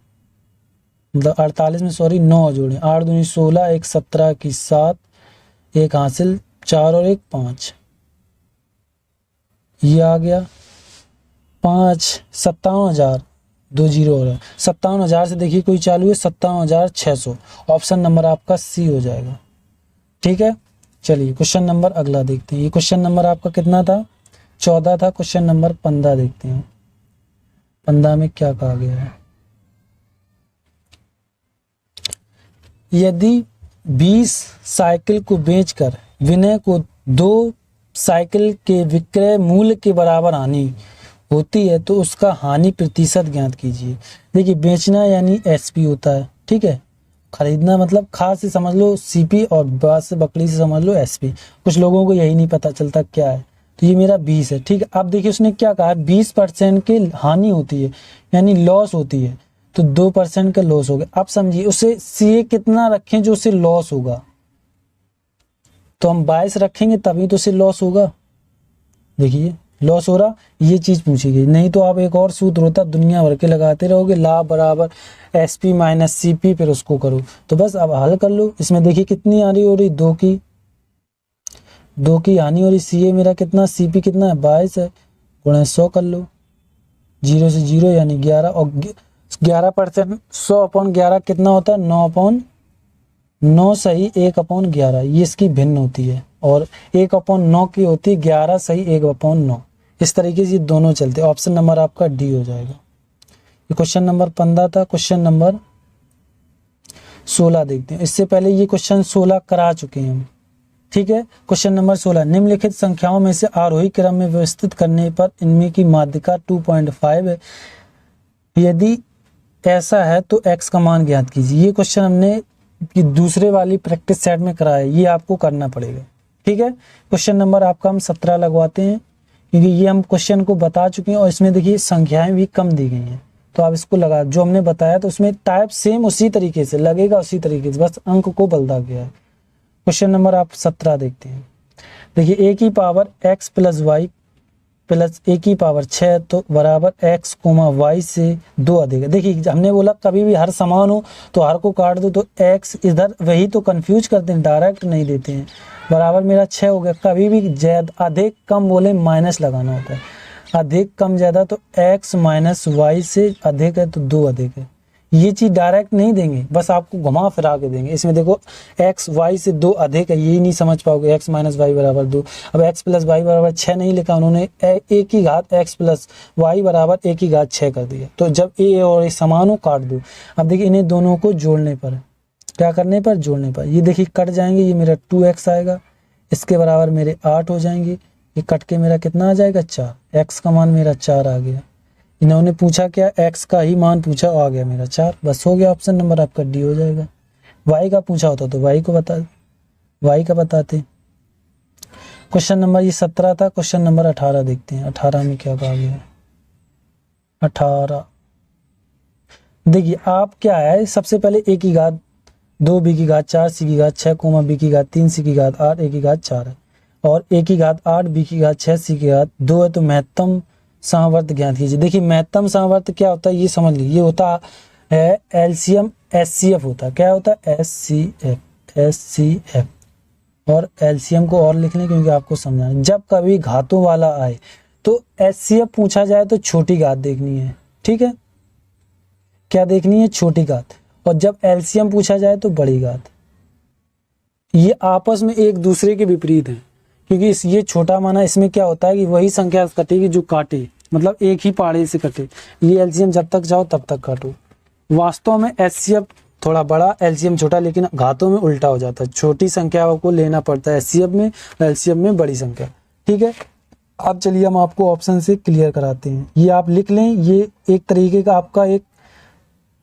मतलब 48 में सॉरी 9 और जोड़े, 8 दूनी 16, 1 17 की 7, 1 हासिल 4 और 1 5, ये आ गया 5 57,000, 2 0 और 57,000 से देखिए कोई चालू है 57,600, ऑप्शन नंबर आपका सी हो जाएगा। ठीक है, चलिए क्वेश्चन नंबर अगला देखते हैं। ये क्वेश्चन नंबर आपका कितना था 14 था। क्वेश्चन नंबर 15 देखते हैं, 15 में क्या कहा गया है। यदि 20 साइकिल को बेचकर विनय को 2 साइकिल के विक्रय मूल्य के बराबर हानि होती है तो उसका हानि प्रतिशत ज्ञात कीजिए। देखिए बेचना यानी एसपी होता है, ठीक है। खरीदना मतलब खा से समझ लो सीपी और बा से बकरी से समझ लो एसपी। कुछ लोगों को यही नहीं पता चलता क्या है। तो ये मेरा 20 है, ठीक है। अब देखिए उसने क्या कहा, 20% की हानि होती है यानी लॉस होती है, तो 2% का लॉस हो गया। अब समझिए उसे सीए कितना रखें जो उसे लॉस होगा, तो हम 22 रखेंगे तभी तो उसे लॉस होगा। देखिए लॉस हो रहा, ये चीज पूछी गई। नहीं तो आप एक और सूत्र होता दुनिया भर के लगाते रहोगे, लाभ बराबर एसपी माइनस सीपी, फिर उसको करो। तो बस अब हल कर लो। इसमें देखिए कितनी हानि हो रही, 2 की हानि हो रही। सीए मेरा कितना, सीपी कितना है 22 है, गुणा 100 कर लो, 0 से 0 यानी 11, और 11% 100/11 कितना होता है, 9/9 सही 1/11, ये इसकी भिन्न होती है। और 1/9 की होती है 11 सही 1/9। इस तरीके से ये दोनों चलते। ऑप्शन नंबर आपका डी हो जाएगा। ये क्वेश्चन नंबर 15 था। क्वेश्चन नंबर 16 देखते हैं। इससे पहले ये क्वेश्चन 16 करा चुके हैं हम, ठीक है। क्वेश्चन नंबर 16, निम्नलिखित संख्याओं में से आरोही क्रम में व्यवस्थित करने पर इनमें की माध्यिका 2.5 है। यदि ऐसा है तो x का मान ज्ञात कीजिए। ये क्वेश्चन हमने कि दूसरे वाली प्रैक्टिस सेट में कराया, ये आपको करना पड़ेगा, ठीक है। क्वेश्चन नंबर आपका हम 17 लगवाते हैं क्योंकि ये हम क्वेश्चन को बता चुके हैं और इसमें देखिए संख्याएं भी कम दी गई हैं, तो आप इसको लगा जो हमने बताया तो उसमें टाइप सेम उसी तरीके से लगेगा, उसी तरीके से, बस अंक को बदला गया है। क्वेश्चन नंबर आप 17 देखते हैं। देखिए a की power x plus y plus a की पावर 6 तो बराबर x, y से 2 अधिक है। देखिए हमने बोला कभी भी हर समान हो तो हर को काट दो, तो x इधर, वही तो कंफ्यूज करते हैं, डायरेक्ट नहीं देते हैं। बराबर मेरा 6 हो गया। कभी भी ज्यादा अधिक कम बोले माइनस लगाना होता है, अधिक कम ज्यादा, तो x माइनस वाई से अधिक है तो 2 अधिक है। ये चीज डायरेक्ट नहीं देंगे, बस आपको घुमा फिरा के देंगे। इसमें देखो x y से 2 अधिक है, यही नहीं समझ पाओगे, x माइनस वाई बराबर 2। अब x प्लस वाई बराबर 6 नहीं लिखा उन्होंने, a की घात x प्लस वाई बराबर a की घात 6 कर दिया। तो जब a और a समान हो काट दो। अब देखिए इन्हें दोनों को जोड़ने पर, क्या करने पर, जोड़ने पर, ये देखिए कट जाएंगे, ये मेरा 2x आएगा, इसके बराबर मेरे 8 हो जाएंगे, ये कट के मेरा कितना आ जाएगा 4, x का मान मेरा 4 आ गया। इन्होंने पूछा क्या, x का ही मान पूछा, आ गया मेरा 4, बस हो गया। ऑप्शन नंबर आपका डी हो जाएगा। y का पूछा होता तो y का बताते। क्वेश्चन नंबर ये 17 था। क्वेश्चन नंबर 18 देखते हैं। 18 में क्या कहा गया है। 18 देखिए आप क्या है, सबसे पहले a की घात 2, b की घात 4, c की घात 6, b की घात 3, c की घात 8, a की घात 4 है, और a की घात 8, b की घात 6, c की घात 2 है। तो महत्तम समवर्त ज्ञात कीजिए। देखिए महत्तम समवर्त क्या होता है ये समझ लीजिए, ये होता है एलसीएम एचसीएफ होता है। क्या होता है, एचसीएफ, और एलसीएम को और लिख लें क्योंकि आपको समझाना। जब कभी घातों वाला आए तो एचसीएफ पूछा जाए तो छोटी घात देखनी है, ठीक है, क्या देखनी है, छोटी घात। और जब एलसीएम पूछा जाए तो बड़ी घात। ये आपस में एक दूसरे के विपरीत है, क्योंकि ये छोटा माना, इसमें क्या होता है कि वही संख्या कटेगी जो काटे, मतलब एक ही पाड़े से कटे। ये एलसीएम जब तक जाओ तब तक काटो। वास्तव में एचसीएफ थोड़ा बड़ा, एलसीएम छोटा, लेकिन घातों में उल्टा हो जाता है, छोटी संख्या को लेना पड़ता है एचसीएफ में, एलसीएम में बड़ी संख्या, ठीक है। अब चलिए हम आपको ऑप्शन से क्लियर कराते हैं। ये आप लिख लें, ये एक तरीके का आपका एक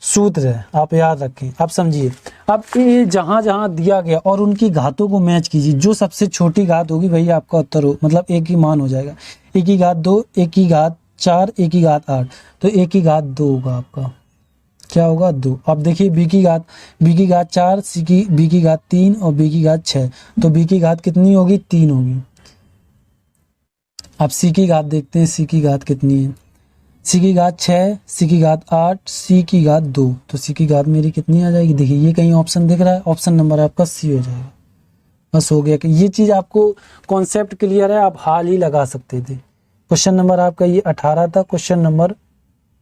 सूत्र है, आप याद रखें। आप समझिए, अब ये जहां जहां दिया गया और उनकी घातों को मैच कीजिए, जो सबसे छोटी घात होगी वही आपका उत्तर हो, मतलब एक ही मान हो जाएगा। एक की घात 2, एक की घात 4, एक की घात 8, तो एक की घात 2 होगा आपका, क्या होगा 2। अब देखिए b की घात 4, b की घात 3 और b की घात 6, तो b की घात कितनी होगी, 3 होगी। अब c की घात देखते हैं, c की घात कितनी है, c की घात 6, c की घात 8, c की घात 2, तो c की घात मेरी कितनी आ जाएगी। देखिए ये कहीं ऑप्शन दिख रहा है, ऑप्शन नंबर आपका सी हो जाएगा। बस हो गया कि ये चीज आपको कॉन्सेप्ट क्लियर है, आप हाल ही लगा सकते थे। क्वेश्चन नंबर आपका ये 18 था। क्वेश्चन नंबर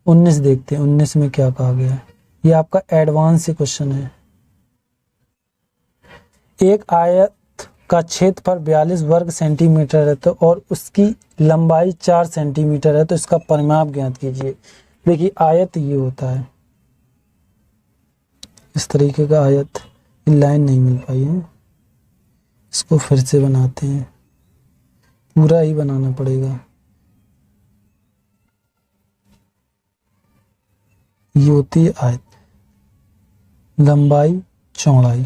19 देखते हैं। 19 में क्या कहा गया है, ये आपका एडवांस से क्वेश्चन है। एक आयत का क्षेत्रफल 42 वर्ग सेंटीमीटर है तो और उसकी लंबाई 4 सेंटीमीटर है तो इसका परिमाप ज्ञात कीजिए। देखिए आयत ये होता है, इस तरीके का आयत, लाइन नहीं मिल पाई है, इसको फिर से बनाते हैं, पूरा ही बनाना पड़ेगा। ये होती है आयत, लंबाई चौड़ाई,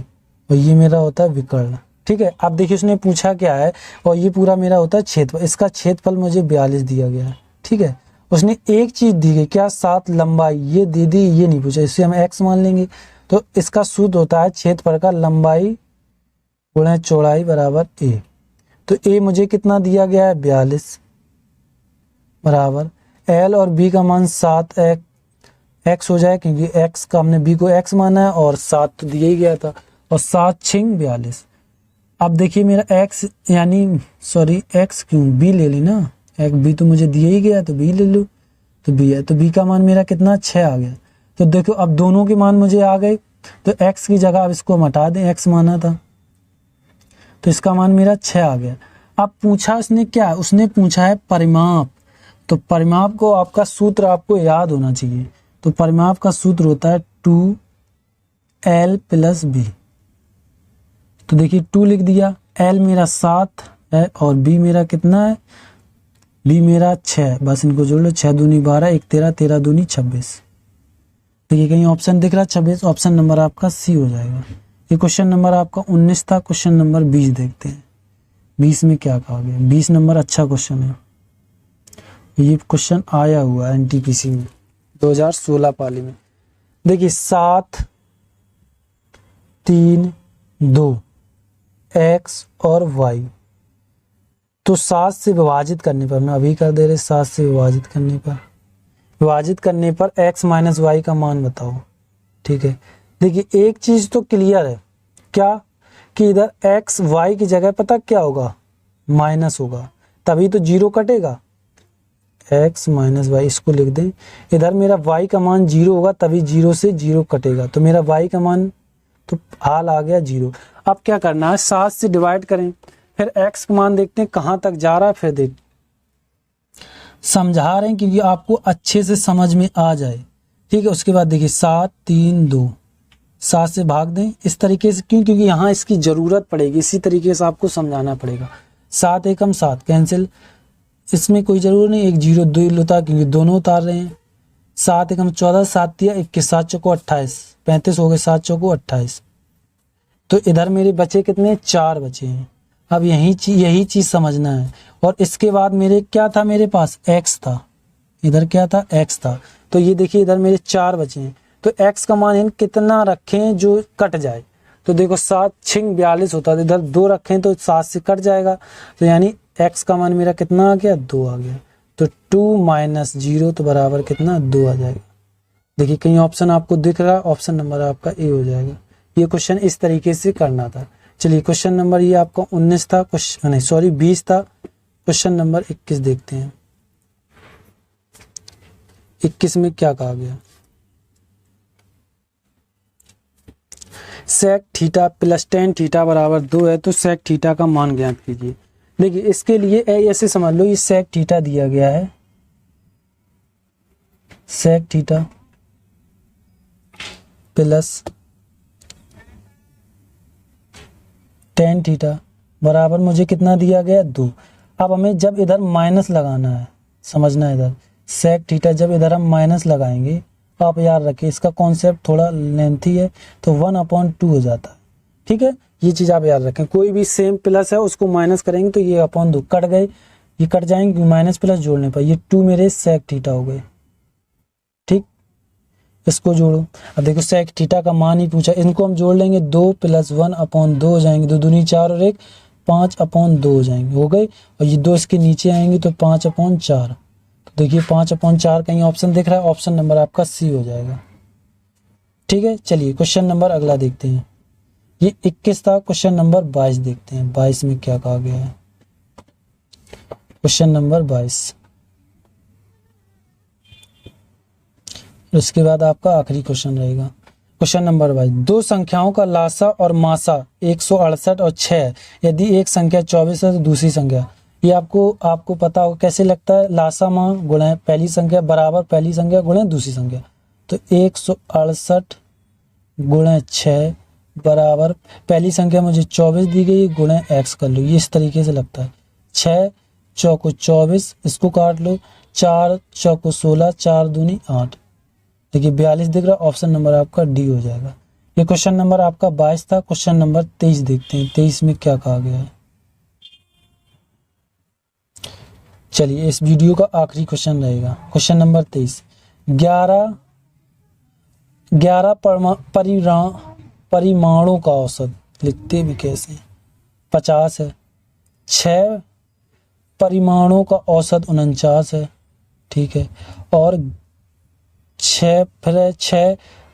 और ये मेरा होता है विकर्ण। ठीक है, अब देखिए उसने पूछा क्या है, और ये पूरा मेरा होता है क्षेत्रफल। इसका क्षेत्रफल मुझे 42 दिया गया है। ठीक है, उसने एक चीज दी गई क्या, 7 लंबाई, ये दे दी, ये नहीं पूछा, इससे हम x मान लेंगे। तो इसका सूत्र होता है क्षेत्रफल का लंबाई गुणा चौड़ाई बराबर a। तो a मुझे कितना दिया गया है, 42 बराबर l और b का मान 7 x हो जाए, क्योंकि x का हमने b को x माना है और 7 तो दिया ही गया था, और 7 छिंग 42। अब देखिए मेरा x यानी सॉरी x क्यों, b ले ली ना, एक b तो मुझे दिया ही गया तो b ले लो, तो b है, तो b का मान मेरा कितना 6 आ गया। तो देखो अब दोनों के मान मुझे आ गए, तो x की जगह अब इसको हम हटा दें, x माना था तो इसका मान मेरा 6 आ गया। अब पूछा उसने क्या, उसने पूछा है परिमाप। तो परिमाप को आपका सूत्र आपको याद होना चाहिए। तो परिमाप का सूत्र होता है 2l + b। तो देखिए 2 लिख दिया, l मेरा 7 है और b मेरा कितना है, b मेरा 6, बस इनको जोड़ लो, 6 दूनी 12, 1 13, 13 दूनी 26। देखिए कहीं ऑप्शन दिख रहा है 26, ऑप्शन नंबर आपका सी हो जाएगा। ये क्वेश्चन नंबर आपका 19 था। क्वेश्चन नंबर 20 देखते हैं, 20 में क्या कहा गया। 20 नंबर अच्छा क्वेश्चन है, ये क्वेश्चन आया हुआ है एनटीपीसी में 2016 पाली में। देखिए 7 3 2 x और y, तो 7 से विभाजित करने पर, मैं अभी कर दे रहे, 7 से विभाजित करने पर x माइनस वाई का मान बताओ। ठीक है, देखिए एक चीज तो क्लियर है क्या, कि इधर x y की जगह पता क्या होगा, माइनस होगा, तभी तो 0 कटेगा। x माइनस वाई, इसको लिख दें, इधर मेरा y का मान 0 होगा तभी 0 से 0 कटेगा, तो मेरा y का मान तो हाल आ गया 0। अब क्या करना है, 7 से डिवाइड करें, फिर x का मान देखते हैं कहाँ तक जा रहा है, फिर देख समझा रहे हैं क्योंकि आपको अच्छे से समझ में आ जाए। ठीक है, उसके बाद देखिए 7 3 2, 7 से भाग दें इस तरीके से, क्यों, क्योंकि यहाँ इसकी जरूरत पड़ेगी, इसी तरीके से आपको समझाना पड़ेगा। 7 एकम 7 कैंसिल, इसमें कोई जरूर नहीं, 1 0 2 लेता क्योंकि दोनों उतार रहे हैं। 7 एकम 14, 7 दिया 21, 7 चौको 28, 35 हो गए, 7 चौको 28। तो इधर मेरे बचे कितने, 4 बचे हैं। अब यही चीज समझना है। और इसके बाद मेरे क्या था, मेरे पास x था, इधर क्या था, x था। तो ये देखिए इधर मेरे 4 बचे हैं, तो x का मान इन कितना रखें जो कट जाए। तो देखो 7 छिंग 42 होता है, इधर 2 रखें तो 7 से कट जाएगा, तो यानी x का मान मेरा कितना आ गया, 2 आ गया। तो 2 माइनस 0 तो बराबर कितना, 2 आ जाएगा। देखिए कहीं ऑप्शन आपको दिख रहा है, ऑप्शन नंबर आपका ए हो जाएगा। ये क्वेश्चन इस तरीके से करना था। चलिए क्वेश्चन नंबर ये आपका 19 था, क्वेश्चन नहीं सॉरी 20 था। क्वेश्चन नंबर 21 देखते हैं, 21 में क्या कहा गया, sec theta plus tan theta बराबर 2 है, तो सेक थीटा का मान ज्ञात कीजिए। देखिए इसके लिए ऐसे समझ लो, ये सेक थीटा दिया गया है, sec theta plus tan theta बराबर मुझे कितना दिया गया, 2। अब हमें जब इधर माइनस लगाना है, समझना इधर सेक थीटा जब इधर हम माइनस लगाएंगे, आप याद रखिए इसका कॉन्सेप्ट थोड़ा लेंथी है, तो 1/2 हो जाता है। ठीक है, ये चीज आप याद रखें, कोई भी सेम प्लस है उसको माइनस करेंगे तो ये 1/2 कट गए, ये कट जाएंगे माइनस प्लस जोड़ने पर, ये 2 मेरे सेक थीटा हो गए। ठीक, इसको जोड़ो, अब देखो सेक थीटा का मान ही पूछा, इनको हम जोड़ लेंगे, 2 + 1/2 हो जाएंगे, 2 दूनी 4 और 1 5/2 हो जाएंगे, हो गई। और ये 2 इसके नीचे आएंगे तो 5/4। तो देखिए 5/4 कहीं ऑप्शन दिख रहा है, ऑप्शन नंबर आपका सी हो जाएगा। ठीक है, चलिए क्वेश्चन नंबर अगला देखते हैं। ये 21 था, क्वेश्चन नंबर 22 देखते हैं, 22 में क्या कहा गया है। क्वेश्चन नंबर 22, उसके बाद आपका आखिरी क्वेश्चन रहेगा। क्वेश्चन नंबर 22, दो संख्याओं का लासा और मासा 168 और 6, यदि एक संख्या 24 है तो दूसरी संख्या, ये आपको पता होगा कैसे लगता है। लासा मा गुणा पहली संख्या बराबर पहली संख्या गुणा दूसरी संख्या, तो 168 गुणा 6 बराबर पहली संख्या मुझे 24 दी गई गुणा x कर लो, ये इस तरीके से लगता है। 6 चौको 24, इसको काट लो, 4 चौको 16, 4 दूनी 8, देखिए 42 दिख रहा। ऑप्शन नंबर आपका डी हो जाएगा। ये क्वेश्चन नंबर आपका 22 था। क्वेश्चन नंबर 23 देखते हैं, 23 में क्या कहा गया है। चलिए इस वीडियो का आखिरी क्वेश्चन रहेगा। क्वेश्चन नंबर 23, 11 परिमाणों का औसत, लिखते भी कैसे, 50 है। 6 परिमाणों का औसत 49 है, ठीक है। और 6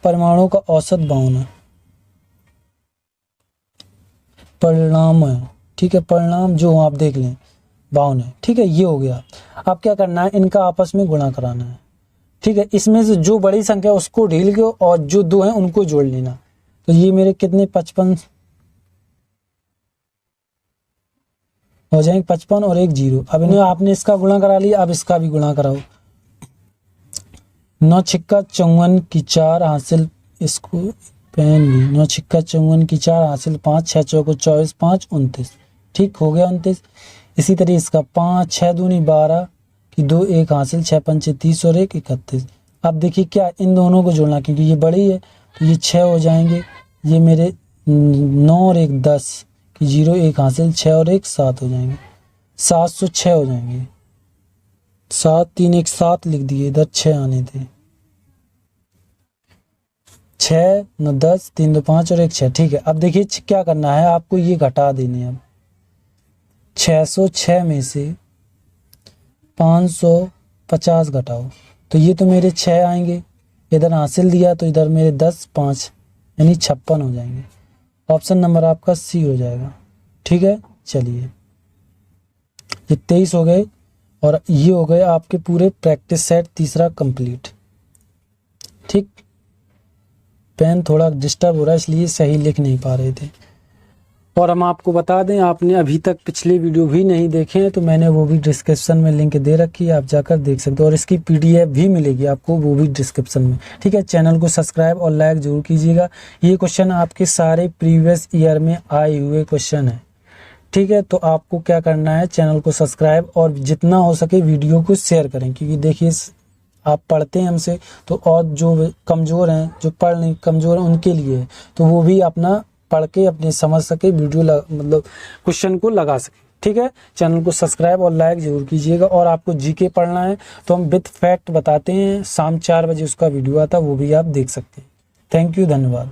परिमाणों का औसत 52 है। परिणाम है, ठीक है, परिणाम जो आप देख लें 52 है, ठीक है। ये हो गया। अब क्या करना है, इनका आपस में गुणा कराना है, ठीक है। इसमें से जो बड़ी संख्या उसको ढील के और जो दो हैं उनको जोड़ लेना। तो ये मेरे कितने 55 हो जाएंगे, 55 और 1 0। अब इन्हें आपने इसका गुणा करा लिया, अब इसका भी गुणा कराओ। 9 छिक्का 54 की 4 हासिल, इसको पहन ली, 9 छिक्का 54 की 4 हासिल 5, 6 चौको 24, 5 29, ठीक हो गया 29। इसी तरह इसका 5 6 दूनी 12 की 2 1 हासिल, 6 पंचे 30 और 1 31। अब देखिए क्या इन दोनों को जोड़ना, क्योंकि ये बड़ी है तो ये 6 हो जाएंगे। ये मेरे 9 और 1 10 की 0 1 हासिल, 6 और 1 7 हो जाएंगे, 706 हो जाएंगे। 7 3 1 7 लिख दिए, इधर 6 आने थे। 6 9 10 3 2 5 और 1 6, ठीक है। अब देखिए क्या करना है आपको, ये घटा देने। अब 606 में से 550 घटाओ, तो ये तो मेरे 6 आएंगे। इधर हासिल दिया तो इधर मेरे 10 5 यानी 56 हो जाएंगे। ऑप्शन नंबर आपका सी हो जाएगा, ठीक है। चलिए ये 23 हो गए और ये हो गए आपके पूरे प्रैक्टिस सेट तीसरा कंप्लीट, ठीक। पेन थोड़ा डिस्टर्ब हो रहा है इसलिए सही लिख नहीं पा रहे थे। और हम आपको बता दें, आपने अभी तक पिछले वीडियो भी नहीं देखे हैं तो मैंने वो भी डिस्क्रिप्शन में लिंक दे रखी है, आप जाकर देख सकते हो। और इसकी PDF भी मिलेगी आपको, वो भी डिस्क्रिप्शन में, ठीक है। चैनल को सब्सक्राइब और लाइक जरूर कीजिएगा। ये क्वेश्चन आपके सारे प्रीवियस ईयर में आए हुए क्वेश्चन है, ठीक है। तो आपको क्या करना है, चैनल को सब्सक्राइब और जितना हो सके वीडियो को शेयर करें, क्योंकि देखिए आप पढ़ते हैं हमसे तो, और जो कमज़ोर हैं, जो पढ़ नहीं कमज़ोर हैं उनके लिए, तो वो भी अपना पढ़ के अपने समझ सके, वीडियो मतलब क्वेश्चन को लगा सके, ठीक है। चैनल को सब्सक्राइब और लाइक जरूर कीजिएगा। और आपको GK पढ़ना है तो हम विथ फैक्ट बताते हैं, शाम 4 बजे उसका वीडियो आता है, वो भी आप देख सकते हैं। थैंक यू, धन्यवाद।